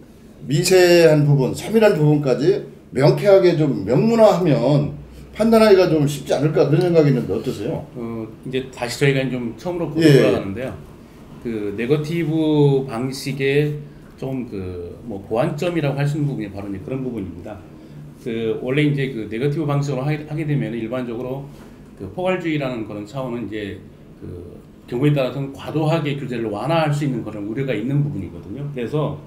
미세한 부분, 세밀한 부분까지 명쾌하게 좀 명문화하면 판단하기가 좀 쉽지 않을까 그런 생각이 있는데 어떠세요? 이제 다시 저희가 좀 처음으로 예. 돌아가는데요. 그 네거티브 방식의 좀 그 뭐 보완점이라고 할 수 있는 부분이 바로 이제 그런 부분입니다. 그 원래 이제 그 네거티브 방식으로 하게 되면 일반적으로 그 포괄주의라는 그런 차원은 이제 그 경우에 따라서는 과도하게 규제를 완화할 수 있는 그런 우려가 있는 부분이거든요. 그래서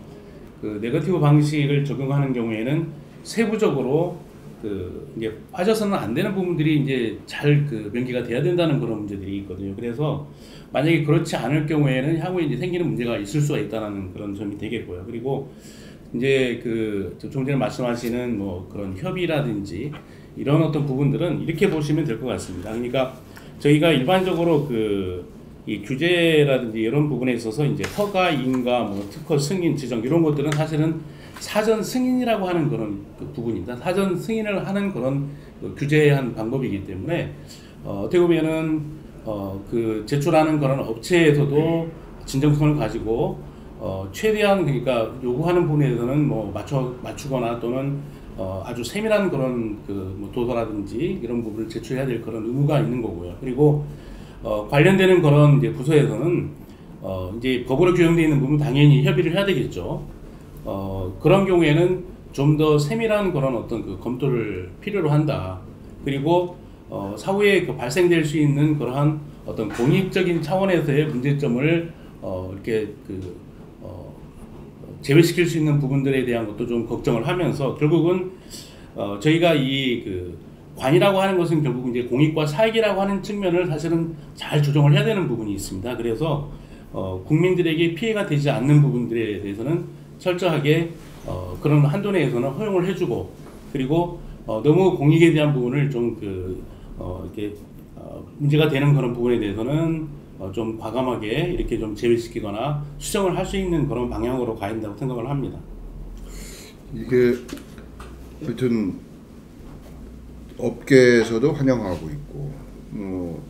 그 네거티브 방식을 적용하는 경우에는 세부적으로 그 이제 빠져서는 안 되는 부분들이 이제 잘 그 명기가 돼야 된다는 그런 문제들이 있거든요. 그래서 만약에 그렇지 않을 경우에는 향후에 이제 생기는 문제가 있을 수가 있다는 그런 점이 되겠고요. 그리고 이제 그 좀 전에 말씀하시는 뭐 그런 협의라든지 이런 어떤 부분들은 이렇게 보시면 될 것 같습니다. 그러니까 저희가 일반적으로 그 이 규제라든지 이런 부분에 있어서 이제 허가, 인가, 뭐 특허 승인, 지정 이런 것들은 사실은 사전 승인이라고 하는 그런 그 부분입니다. 사전 승인을 하는 그런 그 규제한 방법이기 때문에 어떻게 보면은 그 제출하는 그런 업체에서도 진정성을 가지고 최대한 그러니까 요구하는 부분에 대해서는 뭐 맞추거나 또는 아주 세밀한 그런 그 뭐 도서라든지 이런 부분을 제출해야 될 그런 의무가 있는 거고요. 그리고 관련되는 그런 이제 부서에서는 이제 법으로 규정되어 있는 부분 당연히 협의를 해야 되겠죠. 그런 경우에는 좀 더 세밀한 그런 어떤 그 검토를 필요로 한다. 그리고 사후에 그 발생될 수 있는 그러한 어떤 공익적인 차원에서의 문제점을 이렇게 제외시킬 수 있는 부분들에 대한 것도 좀 걱정을 하면서 결국은 저희가 이 관이라고 하는 것은 결국 이제 공익과 사익이라고 하는 측면을 사실은 잘 조정을 해야 되는 부분이 있습니다. 그래서 국민들에게 피해가 되지 않는 부분들에 대해서는 철저하게 그런 한도 내에서는 허용을 해주고 그리고 너무 공익에 대한 부분을 좀 이렇게 문제가 되는 그런 부분에 대해서는 좀 과감하게 이렇게 좀 제외시키거나 수정을 할 수 있는 그런 방향으로 가야 된다고 생각을 합니다. 이게 하여튼 업계에서도 환영하고 있고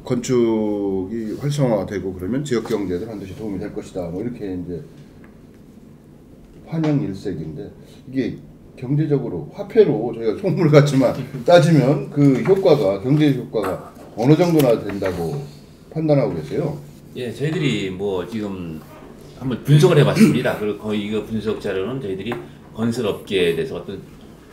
건축이 활성화되고 그러면 지역 경제에 반드시 도움이 될 것이다. 뭐 이렇게 이제 환영 일색인데 이게 경제적으로 화폐로 저희가 속물 같지만 따지면 그 효과가 경제 효과가 어느 정도나 된다고 판단하고 계세요? 예, 저희들이 뭐 지금 한번 분석을 해봤습니다. 그리고 거의 이거 분석 자료는 저희들이 건설업계에 대해서 어떤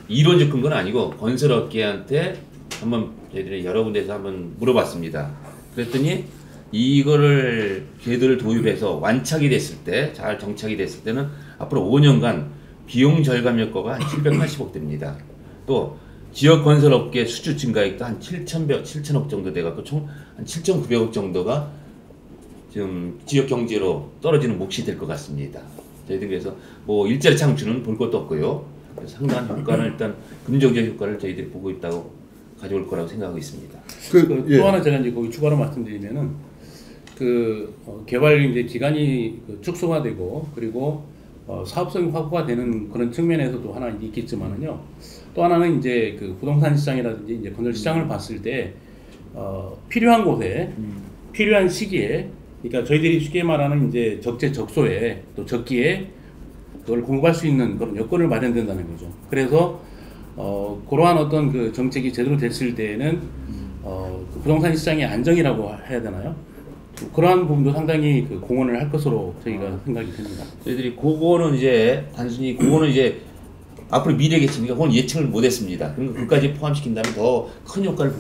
이론적 근거는 아니고 건설업계한테 한번 저희들이 여러 군데서 한번 물어봤습니다. 그랬더니 이거를 궤도를 도입해서 완착이 됐을 때, 잘 정착이 됐을 때는 앞으로 5년간 비용 절감 효과가 한 780억 됩니다. 또 지역 건설업계 수주 증가액도 한 7천억 정도 돼갖고 총 한 7,900억 정도가 지금 지역 경제로 떨어지는 몫이 될 것 같습니다. 저희들이 그래서 뭐 일자리 창출은 볼 것도 없고요. 그래서 상당한 효과는 일단 긍정적 효과를 저희들이 보고 있다고 가져올 거라고 생각하고 있습니다. 예. 또 하나 제가 이제 거기 추가로 말씀드리면은 개발 이제 기간이 축소가 되고 그리고 사업성이 확보가 되는 그런 측면에서도 하나 있겠지만은요. 또 하나는 이제 부동산 시장이라든지 이제 건설 시장을 봤을 때 필요한 곳에 필요한 시기에 그러니까 저희들이 쉽게 말하는 이제 적재적소에 또 적기에 그걸 공급할 수 있는 그런 여건을 마련된다는 거죠. 그래서 그러한 어떤 정책이 제대로 됐을 때에는 부동산 시장의 안정이라고 해야 되나요? 그러한 부분도 상당히 공헌을 할 것으로 저희가 생각이 됩니다. 저희들이 그거는 이제 단순히 그거는 이제 앞으로 미래겠습니까? 그건 예측을 못했습니다. 그러니까 그까지 포함시킨다면 더 큰 효과를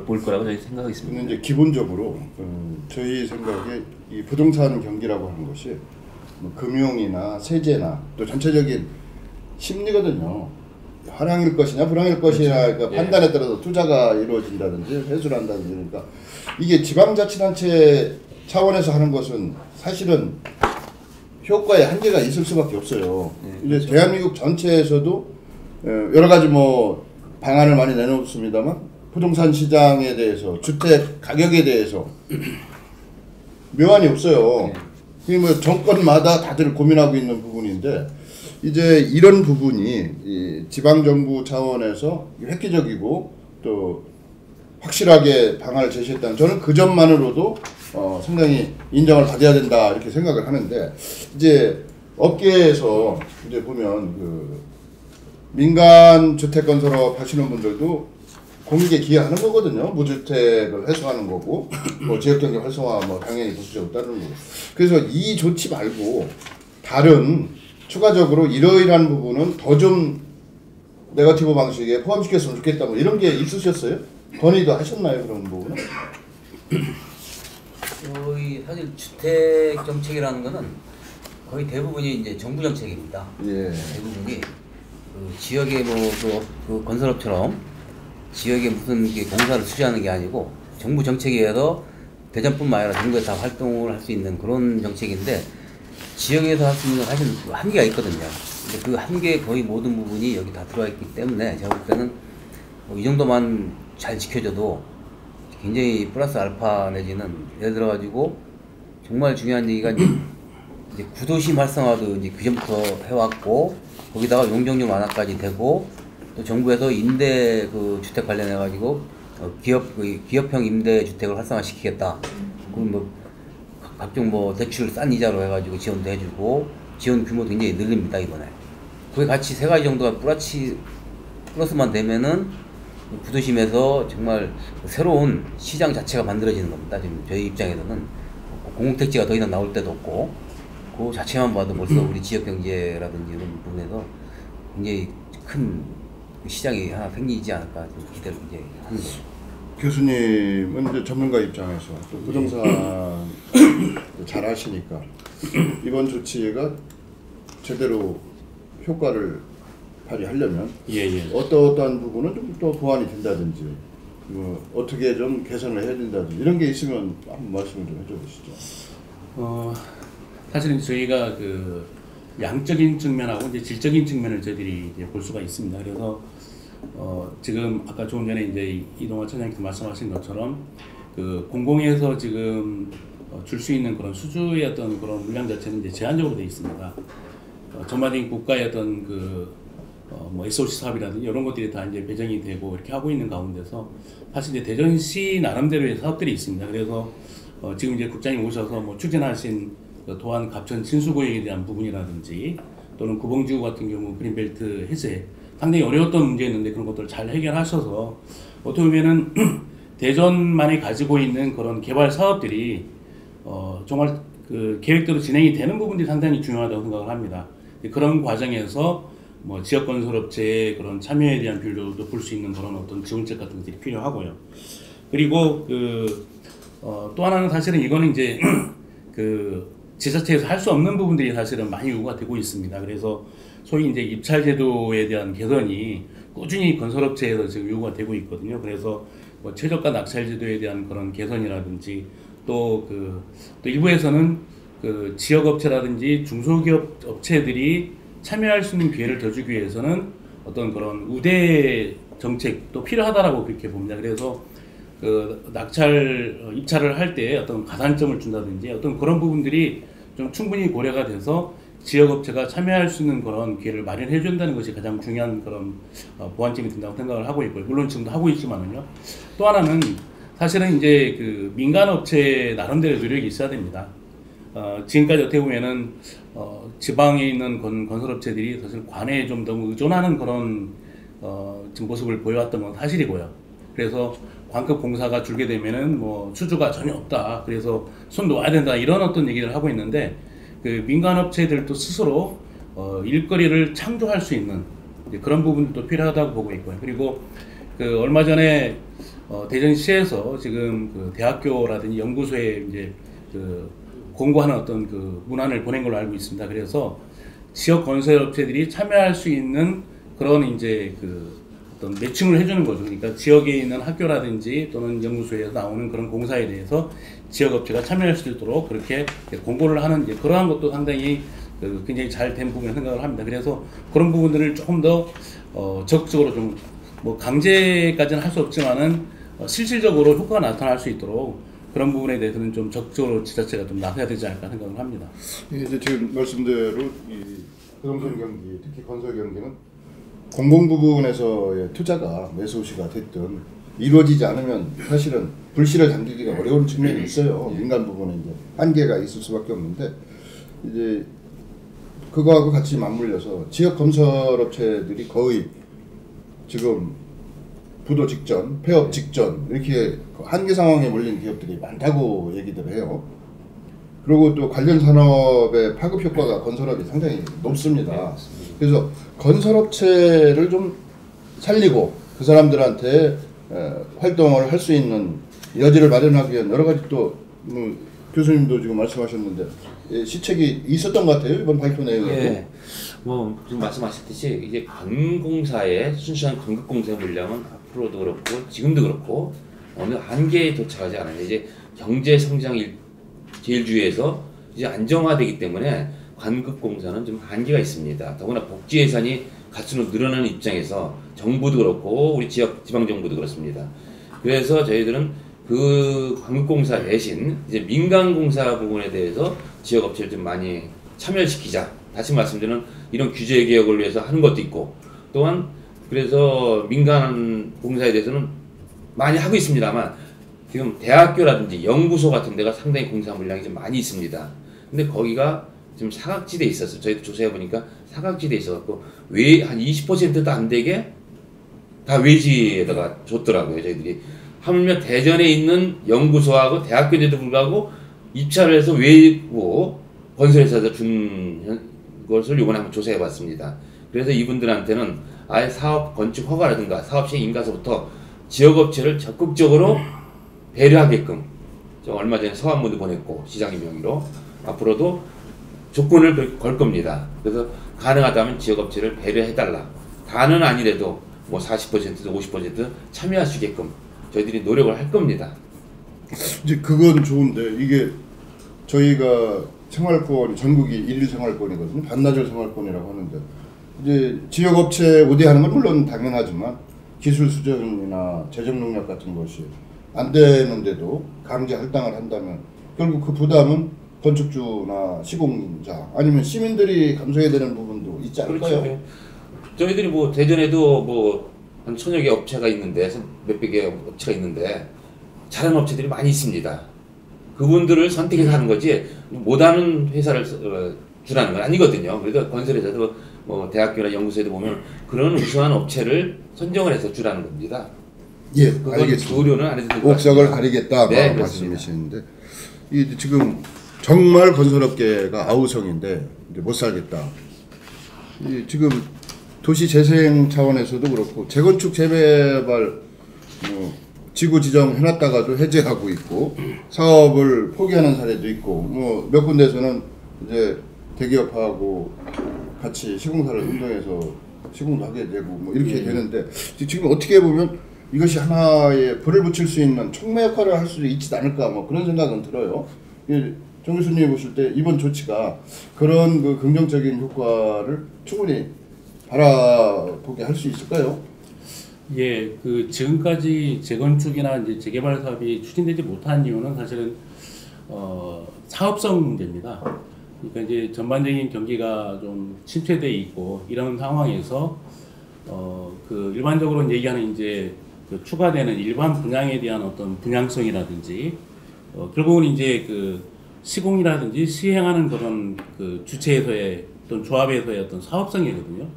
볼 거라고 저희 생각하겠습니다. 근데 이제 기본적으로 저희 생각에 이 부동산 경기라고 하는 것이 뭐 금융이나 세제나 또 전체적인 심리거든요. 화랑일 것이냐 불황일 것이냐 그러니까 판단에 따라서 투자가 이루어진다든지 회수를 한다든지 그러니까 이게 지방자치단체 차원에서 하는 것은 사실은 효과에 한계가 있을 수밖에 없어요. 이제 대한민국 전체에서도 여러 가지 뭐 방안을 많이 내놓습니다만 부동산 시장에 대해서 주택 가격에 대해서 묘안이 없어요. 이게 뭐 정권마다 다들 고민하고 있는 부분인데 이제 이런 부분이 이 지방정부 차원에서 획기적이고 또 확실하게 방안을 제시했다는 저는 그 점만으로도 상당히 인정을 받아야 된다 이렇게 생각을 하는데 이제 업계에서 이제 보면 민간 주택 건설업 하시는 분들도 공익에 기여하는 거거든요. 무주택을 해소하는 거고 뭐 지역경제 활성화 뭐 당연히 부수적으로 따르는 거고 그래서 이 조치 말고 다른 추가적으로 이러이러한 부분은 더 좀 네거티브 방식에 포함시켰으면 좋겠다 뭐 이런 게 있으셨어요? 건의도 하셨나요 그런 부분은? 거의 사실 주택 정책이라는 거는 거의 대부분이 이제 정부 정책입니다. 예. 대부분이 지역의 그 건설업처럼 지역에 무슨 공사를 수주하는 게 아니고 정부 정책에 의해서 대전뿐만 아니라 전국에 다 활동을 할 수 있는 그런 정책인데 지역에서 할 수 있는 사실 한계가 있거든요. 근데 그 한계의 거의 모든 부분이 여기 다 들어와 있기 때문에 제가 볼 때는 이 정도만 잘 지켜줘도 굉장히 플러스 알파 내지는 예를 들어가지고 정말 중요한 얘기가 이제 구도심 활성화도 이제 그전부터 해왔고 거기다가 용적률 완화까지 되고 또 정부에서 임대 주택 관련해 가지고 기업형 임대 주택을 활성화시키겠다. 그리고 뭐 각종 뭐 대출 싼 이자로 해가지고 지원도 해주고 지원 규모도 굉장히 늘립니다 이번에. 그게 같이 세 가지 정도가 플러스만 되면은 구도심에서 정말 새로운 시장 자체가 만들어지는 겁니다. 지금 저희 입장에서는 공공택지가 더 이상 나올 데도 없고 그 자체만 봐도 벌써 우리 지역 경제라든지 이런 부분에서 굉장히 큰 시장이 하나 생기지 않을까 좀 기대를 이제 합니다. 교수님은 이제 전문가 입장에서 또 부동산 잘 아시니까 이번 조치가 제대로 효과를 발휘하려면 어떠한 부분은 좀 또 보완이 된다든지 어떻게 좀 개선을 해야 된다든지 이런 게 있으면 한번 말씀을 좀 해줘 보시죠. 사실은 저희가 그 양적인 측면하고 이제 질적인 측면을 저희들이 이제 볼 수가 있습니다. 그래서 지금 아까 조금 전에 이제 이동환 차장님께서 말씀하신 것처럼 그 공공에서 지금 줄 수 있는 그런 수주의 어떤 그런 물량 자체는 이제 제한적으로 되어 있습니다. 전반적인 국가의 어떤 뭐 SOC 사업이라든지 이런 것들이 다 이제 배정이 되고 이렇게 하고 있는 가운데서 사실 이제 대전시 나름대로의 사업들이 있습니다. 그래서 지금 이제 국장님 오셔서 뭐 추진하신 도안 갑천 진수구역에 대한 부분이라든지 또는 구봉지구 같은 경우 그린벨트 해제 상당히 어려웠던 문제였는데 그런 것들을 잘 해결하셔서 어떻게 보면은 대전만이 가지고 있는 그런 개발 사업들이 정말 그 계획대로 진행이 되는 부분들이 상당히 중요하다고 생각을 합니다. 그런 과정에서 뭐 지역 건설업체의 그런 참여에 대한 비율도 볼 수 있는 그런 어떤 지원책 같은 것들이 필요하고요. 그리고 또 하나는 사실은 이거는 이제 그 지자체에서 할 수 없는 부분들이 사실은 많이 요구가 되고 있습니다. 그래서 소위 이제 입찰 제도에 대한 개선이 꾸준히 건설업체에서 지금 요구가 되고 있거든요. 그래서 뭐 최저가 낙찰 제도에 대한 그런 개선이라든지 또 일부에서는 그 지역업체라든지 중소기업 업체들이 참여할 수 있는 기회를 더 주기 위해서는 어떤 그런 우대 정책도 필요하다라고 그렇게 봅니다. 그래서 입찰을 할 때 어떤 가산점을 준다든지 어떤 그런 부분들이 좀 충분히 고려가 돼서 지역업체가 참여할 수 있는 그런 기회를 마련해 준다는 것이 가장 중요한 그런 보완점이 된다고 생각을 하고 있고요. 물론 지금도 하고 있지만은요. 또 하나는 사실은 이제 그 민간업체 나름대로 노력이 있어야 됩니다. 지금까지 어떻게 보면은 지방에 있는 건설업체들이 사실 관에 좀 너무 의존하는 그런 지금 모습을 보여왔던 건 사실이고요. 그래서 관급 공사가 줄게 되면은 뭐 수주가 전혀 없다. 그래서 손 놓아야 된다. 이런 어떤 얘기를 하고 있는데 그 민간업체들도 스스로 일거리를 창조할 수 있는 그런 부분도 필요하다고 보고 있고요. 그리고 얼마 전에 대전시에서 지금 그 대학교라든지 연구소에 이제 공고하는 어떤 문안을 보낸 걸로 알고 있습니다. 그래서 지역 건설업체들이 참여할 수 있는 그런 이제 어떤 매칭을 해주는 거죠. 그러니까 지역에 있는 학교라든지 또는 연구소에서 나오는 그런 공사에 대해서 지역업체가 참여할 수 있도록 그렇게 공고를 하는 이제 그러한 것도 상당히 굉장히 잘 된 부분을 생각을 합니다. 그래서 그런 부분들을 조금 더 적극적으로 좀 뭐 강제까지는 할 수 없지만은 실질적으로 효과가 나타날 수 있도록 그런 부분에 대해서는 좀 적극적으로 지자체가 좀 나서야 되지 않을까 생각을 합니다. 이제 지금 말씀대로 이 부동산 경기, 특히 건설 경기는 공공 부분에서의 투자가 매수시가 됐든 이루어지지 않으면 사실은 불씨를 당기기가 어려운 측면이 있어요. 민간 부분에 이제 한계가 있을 수밖에 없는데 이제 그거하고 같이 맞물려서 지역 건설업체들이 거의 지금 부도 직전, 폐업 직전 이렇게 한계 상황에 몰린 기업들이 많다고 얘기들 해요. 그리고 또 관련 산업의 파급 효과가 건설업이 상당히 높습니다. 그래서 건설업체를 좀 살리고 그 사람들한테 활동을 할 수 있는 여지를 마련하기 위한 여러 가지 또 교수님도 지금 말씀하셨는데 시책이 있었던 것 같아요. 이번 발표 내용에도. 예. 뭐 지금 말씀하셨듯이 이제 관공사의 순수한 관급공사 물량은 앞으로도 그렇고 지금도 그렇고 어느 한계에 도착하지 않아요. 이제 경제 성장 제일주의에서 이제 안정화되기 때문에 관급공사는 좀 한계가 있습니다. 더구나 복지 예산이 갈수록 늘어나는 입장에서 정부도 그렇고 우리 지방 정부도 그렇습니다. 그래서 저희들은 그 관급공사 대신 이제 민간공사 부분에 대해서 지역업체를 좀 많이 참여시키자. 다시 말씀드리는 이런 규제 개혁을 위해서 하는 것도 있고 또한 그래서 민간 공사에 대해서는 많이 하고 있습니다만 지금 대학교라든지 연구소 같은 데가 상당히 공사 물량이 좀 많이 있습니다. 근데 거기가 지금 사각지대에 있었어요. 저희도 조사해 보니까 사각지대에 있어갖고 한 20%도 안 되게 다 외지에다가 줬더라고요. 저희들이 하물며 대전에 있는 연구소하고 대학교인데도 불구하고 입찰을 해서 외고 건설회사에서 준 것을 이번에 한번 조사해봤습니다. 그래서 이분들한테는 아예 사업 건축 허가라든가 사업 시행 인가서부터 지역업체를 적극적으로 배려하게끔 얼마 전에 서한문도 보냈고 시장의 명의로 앞으로도 조건을 걸 겁니다. 그래서 가능하다면 지역업체를 배려해달라. 다는 아니래도 뭐 40%도 50% 참여할 수 있게끔 저희들이 노력을 할 겁니다. 이제 그건 좋은데 이게 저희가 생활권 전국이 일일 생활권이거든요. 반나절 생활권이라고 하는데 이제 지역업체 우대하는 건 물론 당연하지만 기술 수준이나 재정 능력 같은 것이 안 되는데도 강제 할당을 한다면 결국 그 부담은 건축주나 시공자 아니면 시민들이 감수해야 되는 부분도 있지 않을까요? 그렇죠. 저희들이 뭐 대전에도 뭐 한 1000여 개 업체가 있는데 몇백 개 업체가 있는데 잘하는 업체들이 많이 있습니다. 그분들을 선택해서 하는 거지 못하는 회사를 주라는 건 아니거든요. 그래서 건설회사도 뭐 대학교나 연구소에도 보면 그런 우수한 업체를 선정을 해서 주라는 겁니다. 예, 그건 알겠습니다. 조료는 안 해도 될 것 같습니다. 옥석을 가리겠다 네, 말씀이시는데 이 지금 정말 건설업계가 아우성인데 이제 못 살겠다. 이 지금 도시 재생 차원에서도 그렇고 재건축 재개발 뭐 지구 지정 해놨다가도 해제하고 있고 사업을 포기하는 사례도 있고 뭐 몇 군데에서는 이제 대기업하고 같이 시공사를 운동해서 시공도 하게 되고 뭐 이렇게 되는데 지금 어떻게 보면 이것이 하나의 불을 붙일 수 있는 촉매 역할을 할 수도 있지 않을까 뭐 그런 생각은 들어요. 정 교수님이 보실 때 이번 조치가 그런 그 긍정적인 효과를 충분히 바라보게 할 수 있을까요? 예, 그 지금까지 재건축이나 이제 재개발 사업이 추진되지 못한 이유는 사실은 사업성 문제입니다. 그러니까 이제 전반적인 경기가 좀 침체돼 있고 이런 상황에서 그 일반적으로 얘기하는 이제 그 추가되는 일반 분양에 대한 어떤 분양성이라든지 결국은 이제 그 시공이라든지 시행하는 그런 그 주체에서의 어떤 조합에서의 어떤 사업성이거든요.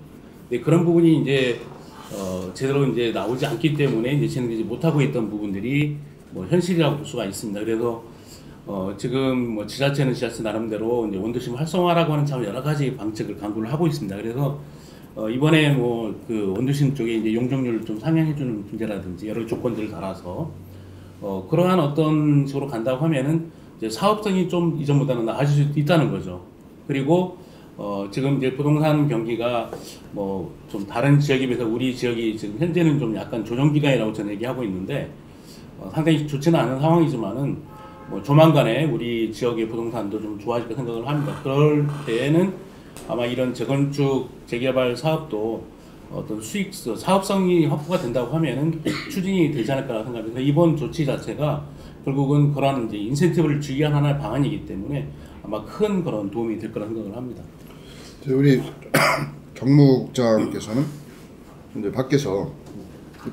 근데 그런 부분이 이제 제대로 이제 나오지 않기 때문에 이제 진행되지 못하고 있던 부분들이 뭐 현실이라고 볼 수가 있습니다. 그래서 지금 뭐 지자체는 지자체 나름대로 이제 원도심 활성화라고 하는 참 여러 가지 방책을 강구를 하고 있습니다. 그래서 이번에 뭐 그 원도심 쪽에 이제 용적률을 좀 상향해주는 문제라든지 여러 조건들을 달아서 그러한 어떤 식으로 간다고 하면은 이제 사업성이 좀 이전보다는 나아질 수 있다는 거죠. 그리고 지금 이제 부동산 경기가 뭐 좀 다른 지역에 비해서 우리 지역이 지금 현재는 좀 약간 조정 기간이라고 저는 얘기하고 있는데 상당히 좋지는 않은 상황이지만은 뭐 조만간에 우리 지역의 부동산도 좀 좋아질 까 생각을 합니다. 그럴 때에는 아마 이런 재건축 재개발 사업도 어떤 사업성이 확보가 된다고 하면은 추진이 되지 않을까 생각합니다. 이번 조치 자체가 결국은 그러한 이제 인센티브를 주기 위한 하나의 방안이기 때문에 아마 큰 그런 도움이 될 거라 생각을 합니다. 우리 정무국장께서는 이제 밖에서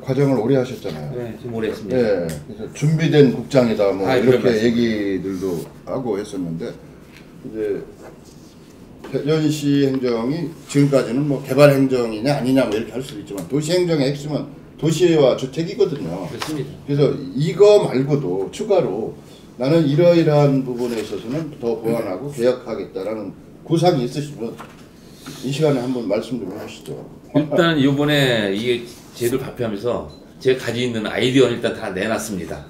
과정을 오래 하셨잖아요. 네, 지금 오래 했습니다. 네, 그래서 준비된 국장이다 뭐 그런 이렇게 말씀. 얘기들도 하고 했었는데 이제 대전시 행정이 지금까지는 뭐 개발 행정이냐 아니냐 뭐 이렇게 할 수도 있지만 도시 행정의 핵심은 도시와 주택이거든요. 그렇습니다. 그래서 이거 말고도 추가로 나는 이러이러한 부분에 있어서는 더 보완하고 개혁하겠다라는 구상이 있으시면 이 시간에 한번 말씀 좀 해주시죠. 일단 이번에 이게 제도를 발표하면서 제가 가지고 있는 아이디어는 일단 다 내놨습니다.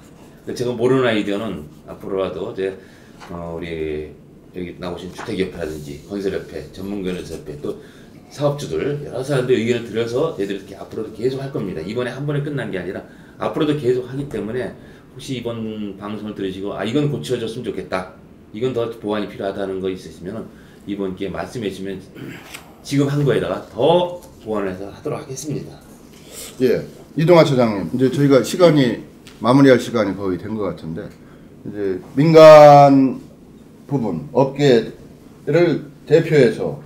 제가 모르는 아이디어는 앞으로라도 이제 우리 여기 나오신 주택협회라든지 건설협회, 전문건설협회 또 사업주들 여러 사람들 의견을 들어서 저희들이 이렇게 앞으로도 계속 할 겁니다. 이번에 한 번에 끝난 게 아니라 앞으로도 계속 하기 때문에 혹시 이번 방송을 들으시고 이건 고쳐졌으면 좋겠다, 이건 더 보완이 필요하다는 거 있으시면 이번 기회에 말씀해 주시면 지금 한 거에다가 더 보완을 해서 하도록 하겠습니다. 예, 이동하 차장님, 이제 저희가 시간이 마무리할 시간이 거의 된 것 같은데 이제 민간 부분 업계를 대표해서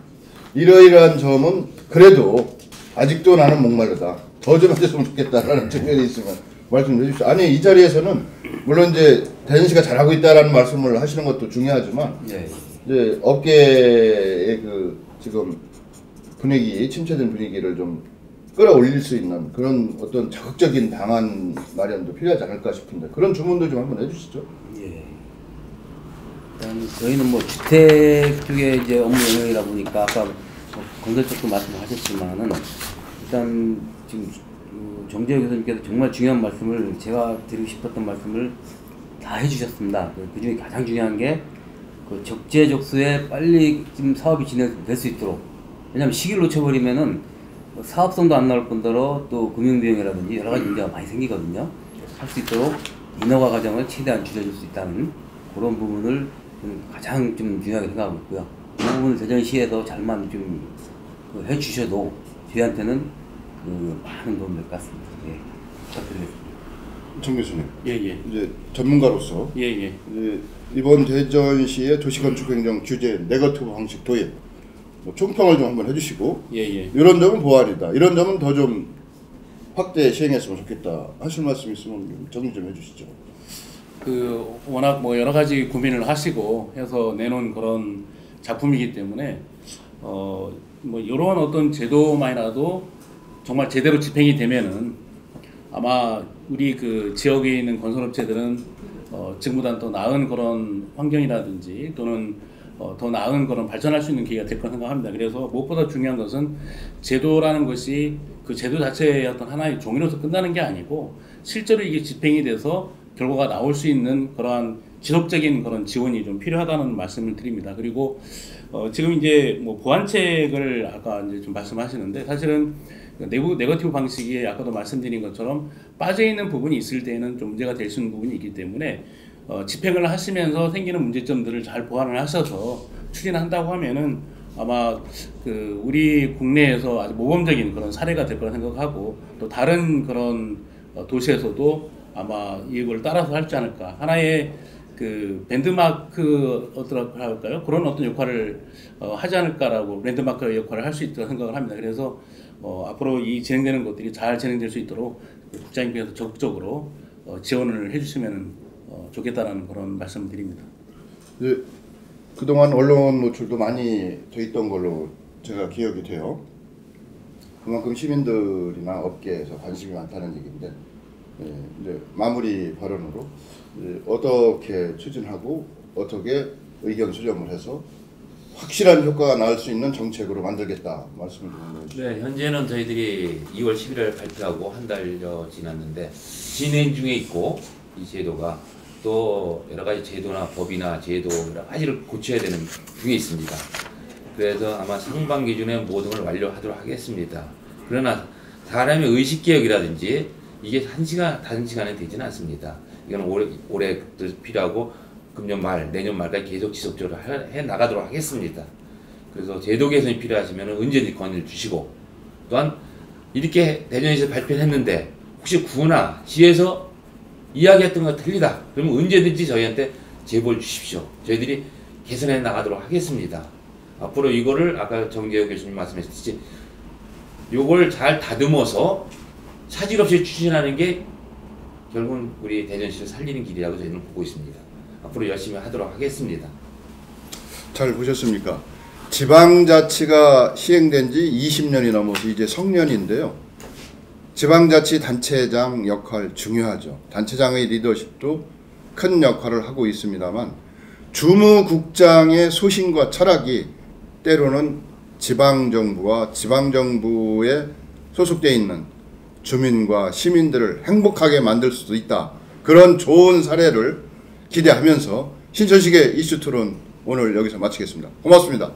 이러이러한 점은 그래도 아직도 나는 목마르다, 더 좀 해줬으면 좋겠다라는 측면이 있으면 말씀 좀 해주십시오. 아니 이 자리에서는 물론 이제 대전시가 잘하고 있다라는 말씀을 하시는 것도 중요하지만 네. 이제 업계의 그 지금 분위기, 침체된 분위기를 좀 끌어올릴 수 있는 그런 어떤 적극적인 방안 마련도 필요하지 않을까 싶은데 그런 주문도 좀 한번 해주시죠. 예. 일단 저희는 뭐 주택 쪽에 이제 업무 영역이다 보니까 아까 뭐 건설 쪽도 말씀하셨지만은 일단 지금 정재혁 교수님께서 정말 중요한 말씀을 제가 드리고 싶었던 말씀을 다 해주셨습니다. 그 중에 가장 중요한 게 그 적재적소에 빨리 지금 사업이 진행될 수 있도록, 왜냐하면 시기를 놓쳐버리면은 사업성도 안 나올 뿐더러 또 금융비용이라든지 여러 가지 문제가 많이 생기거든요. 할 수 있도록 인허가 과정을 최대한 줄여줄 수 있다는 그런 부분을 가장 좀 중요하게 생각하고 있고요. 이 부분을 대전시에서 잘만 좀 해주셔도 저희한테는 많은 도움이 될 것 같습니다. 예, 부탁드리겠습니다. 정 교수님, 예예. 이제 전문가로서 예예. 이제 이번 대전시의 도시건축행정 규제 네거티브 방식 도입 뭐 총평을 좀 한번 해주시고 예예. 이런 점은 보완이다, 이런 점은 더 좀 확대 시행했으면 좋겠다 하실 말씀 있으면 좀 정리 좀 해주시죠. 그 워낙 뭐 여러 가지 고민을 하시고 해서 내놓은 그런 작품이기 때문에 뭐 이러한 어떤 제도만이라도 정말 제대로 집행이 되면은 아마 우리 그 지역에 있는 건설업체들은 지금보다는 더 나은 그런 환경이라든지 또는 더 나은 그런 발전할 수 있는 기회가 될 거라 생각합니다. 그래서 무엇보다 중요한 것은 제도라는 것이 그 제도 자체의 어떤 하나의 종이로서 끝나는 게 아니고 실제로 이게 집행이 돼서 결과가 나올 수 있는 그러한 지속적인 그런 지원이 좀 필요하다는 말씀을 드립니다. 그리고 지금 이제 뭐 보완책을 아까 이제 좀 말씀하시는데 사실은 네거티브 방식이 아까도 말씀드린 것처럼 빠져 있는 부분이 있을 때에는 좀 문제가 될 수 있는 부분이 있기 때문에 집행을 하시면서 생기는 문제점들을 잘 보완을 하셔서 추진한다고 하면은 아마 그 우리 국내에서 아주 모범적인 그런 사례가 될 거라 생각하고 또 다른 그런 도시에서도 아마 이걸 따라서 할지 않을까, 하나의 그 밴드마크 어떻게 할까요? 그런 어떤 역할을 하지 않을까라고, 랜드마크 역할을 할 수 있다고 생각을 합니다. 그래서 앞으로 이 진행되는 것들이 잘 진행될 수 있도록 국장님께서 적극적으로 지원을 해주시면 좋겠다라는 그런 말씀을 드립니다. 네, 그동안 언론 노출도 많이 돼 있던 걸로 제가 기억이 돼요. 그만큼 시민들이나 업계에서 관심이 많다는 얘기인데, 이제 마무리 발언으로 어떻게 추진하고 어떻게 의견 수렴을 해서 확실한 효과가 나올 수 있는 정책으로 만들겠다 말씀을 좀 해주시죠. 네, 현재는 저희들이 2월 11일 발표하고 한 달여 지났는데 진행 중에 있고, 이 제도가 또 여러 가지 제도나 법이나 제도 여러 가지를 고쳐야 되는 중에 있습니다. 그래서 아마 상반기 중에 모든 걸 완료하도록 하겠습니다. 그러나 사람의 의식 개혁이라든지 이게 단시간에 되지는 않습니다. 이건 올해 필요하고 금년 말, 내년 말까지 계속 지속적으로 해 나가도록 하겠습니다. 그래서 제도 개선이 필요하시면 언제든지 건의를 주시고, 또한 이렇게 대전에서 발표를 했는데 혹시 구나 시에서 이야기했던 거 틀리다 그러면 언제든지 저희한테 제보를 주십시오. 저희들이 개선해 나가도록 하겠습니다. 앞으로 이거를 아까 정재혁 교수님 말씀하셨듯이 요걸 잘 다듬어서 차질 없이 추진하는 게 결국은 우리 대전시를 살리는 길이라고 저희는 보고 있습니다. 앞으로 열심히 하도록 하겠습니다. 잘 보셨습니까? 지방자치가 시행된 지 20년이 넘어서 이제 성년인데요. 지방자치 단체장 역할 중요하죠. 단체장의 리더십도 큰 역할을 하고 있습니다만 주무국장의 소신과 철학이 때로는 지방정부와 지방정부에 소속되어 있는 주민과 시민들을 행복하게 만들 수도 있다. 그런 좋은 사례를 기대하면서 신천식의 이슈 토론 오늘 여기서 마치겠습니다. 고맙습니다.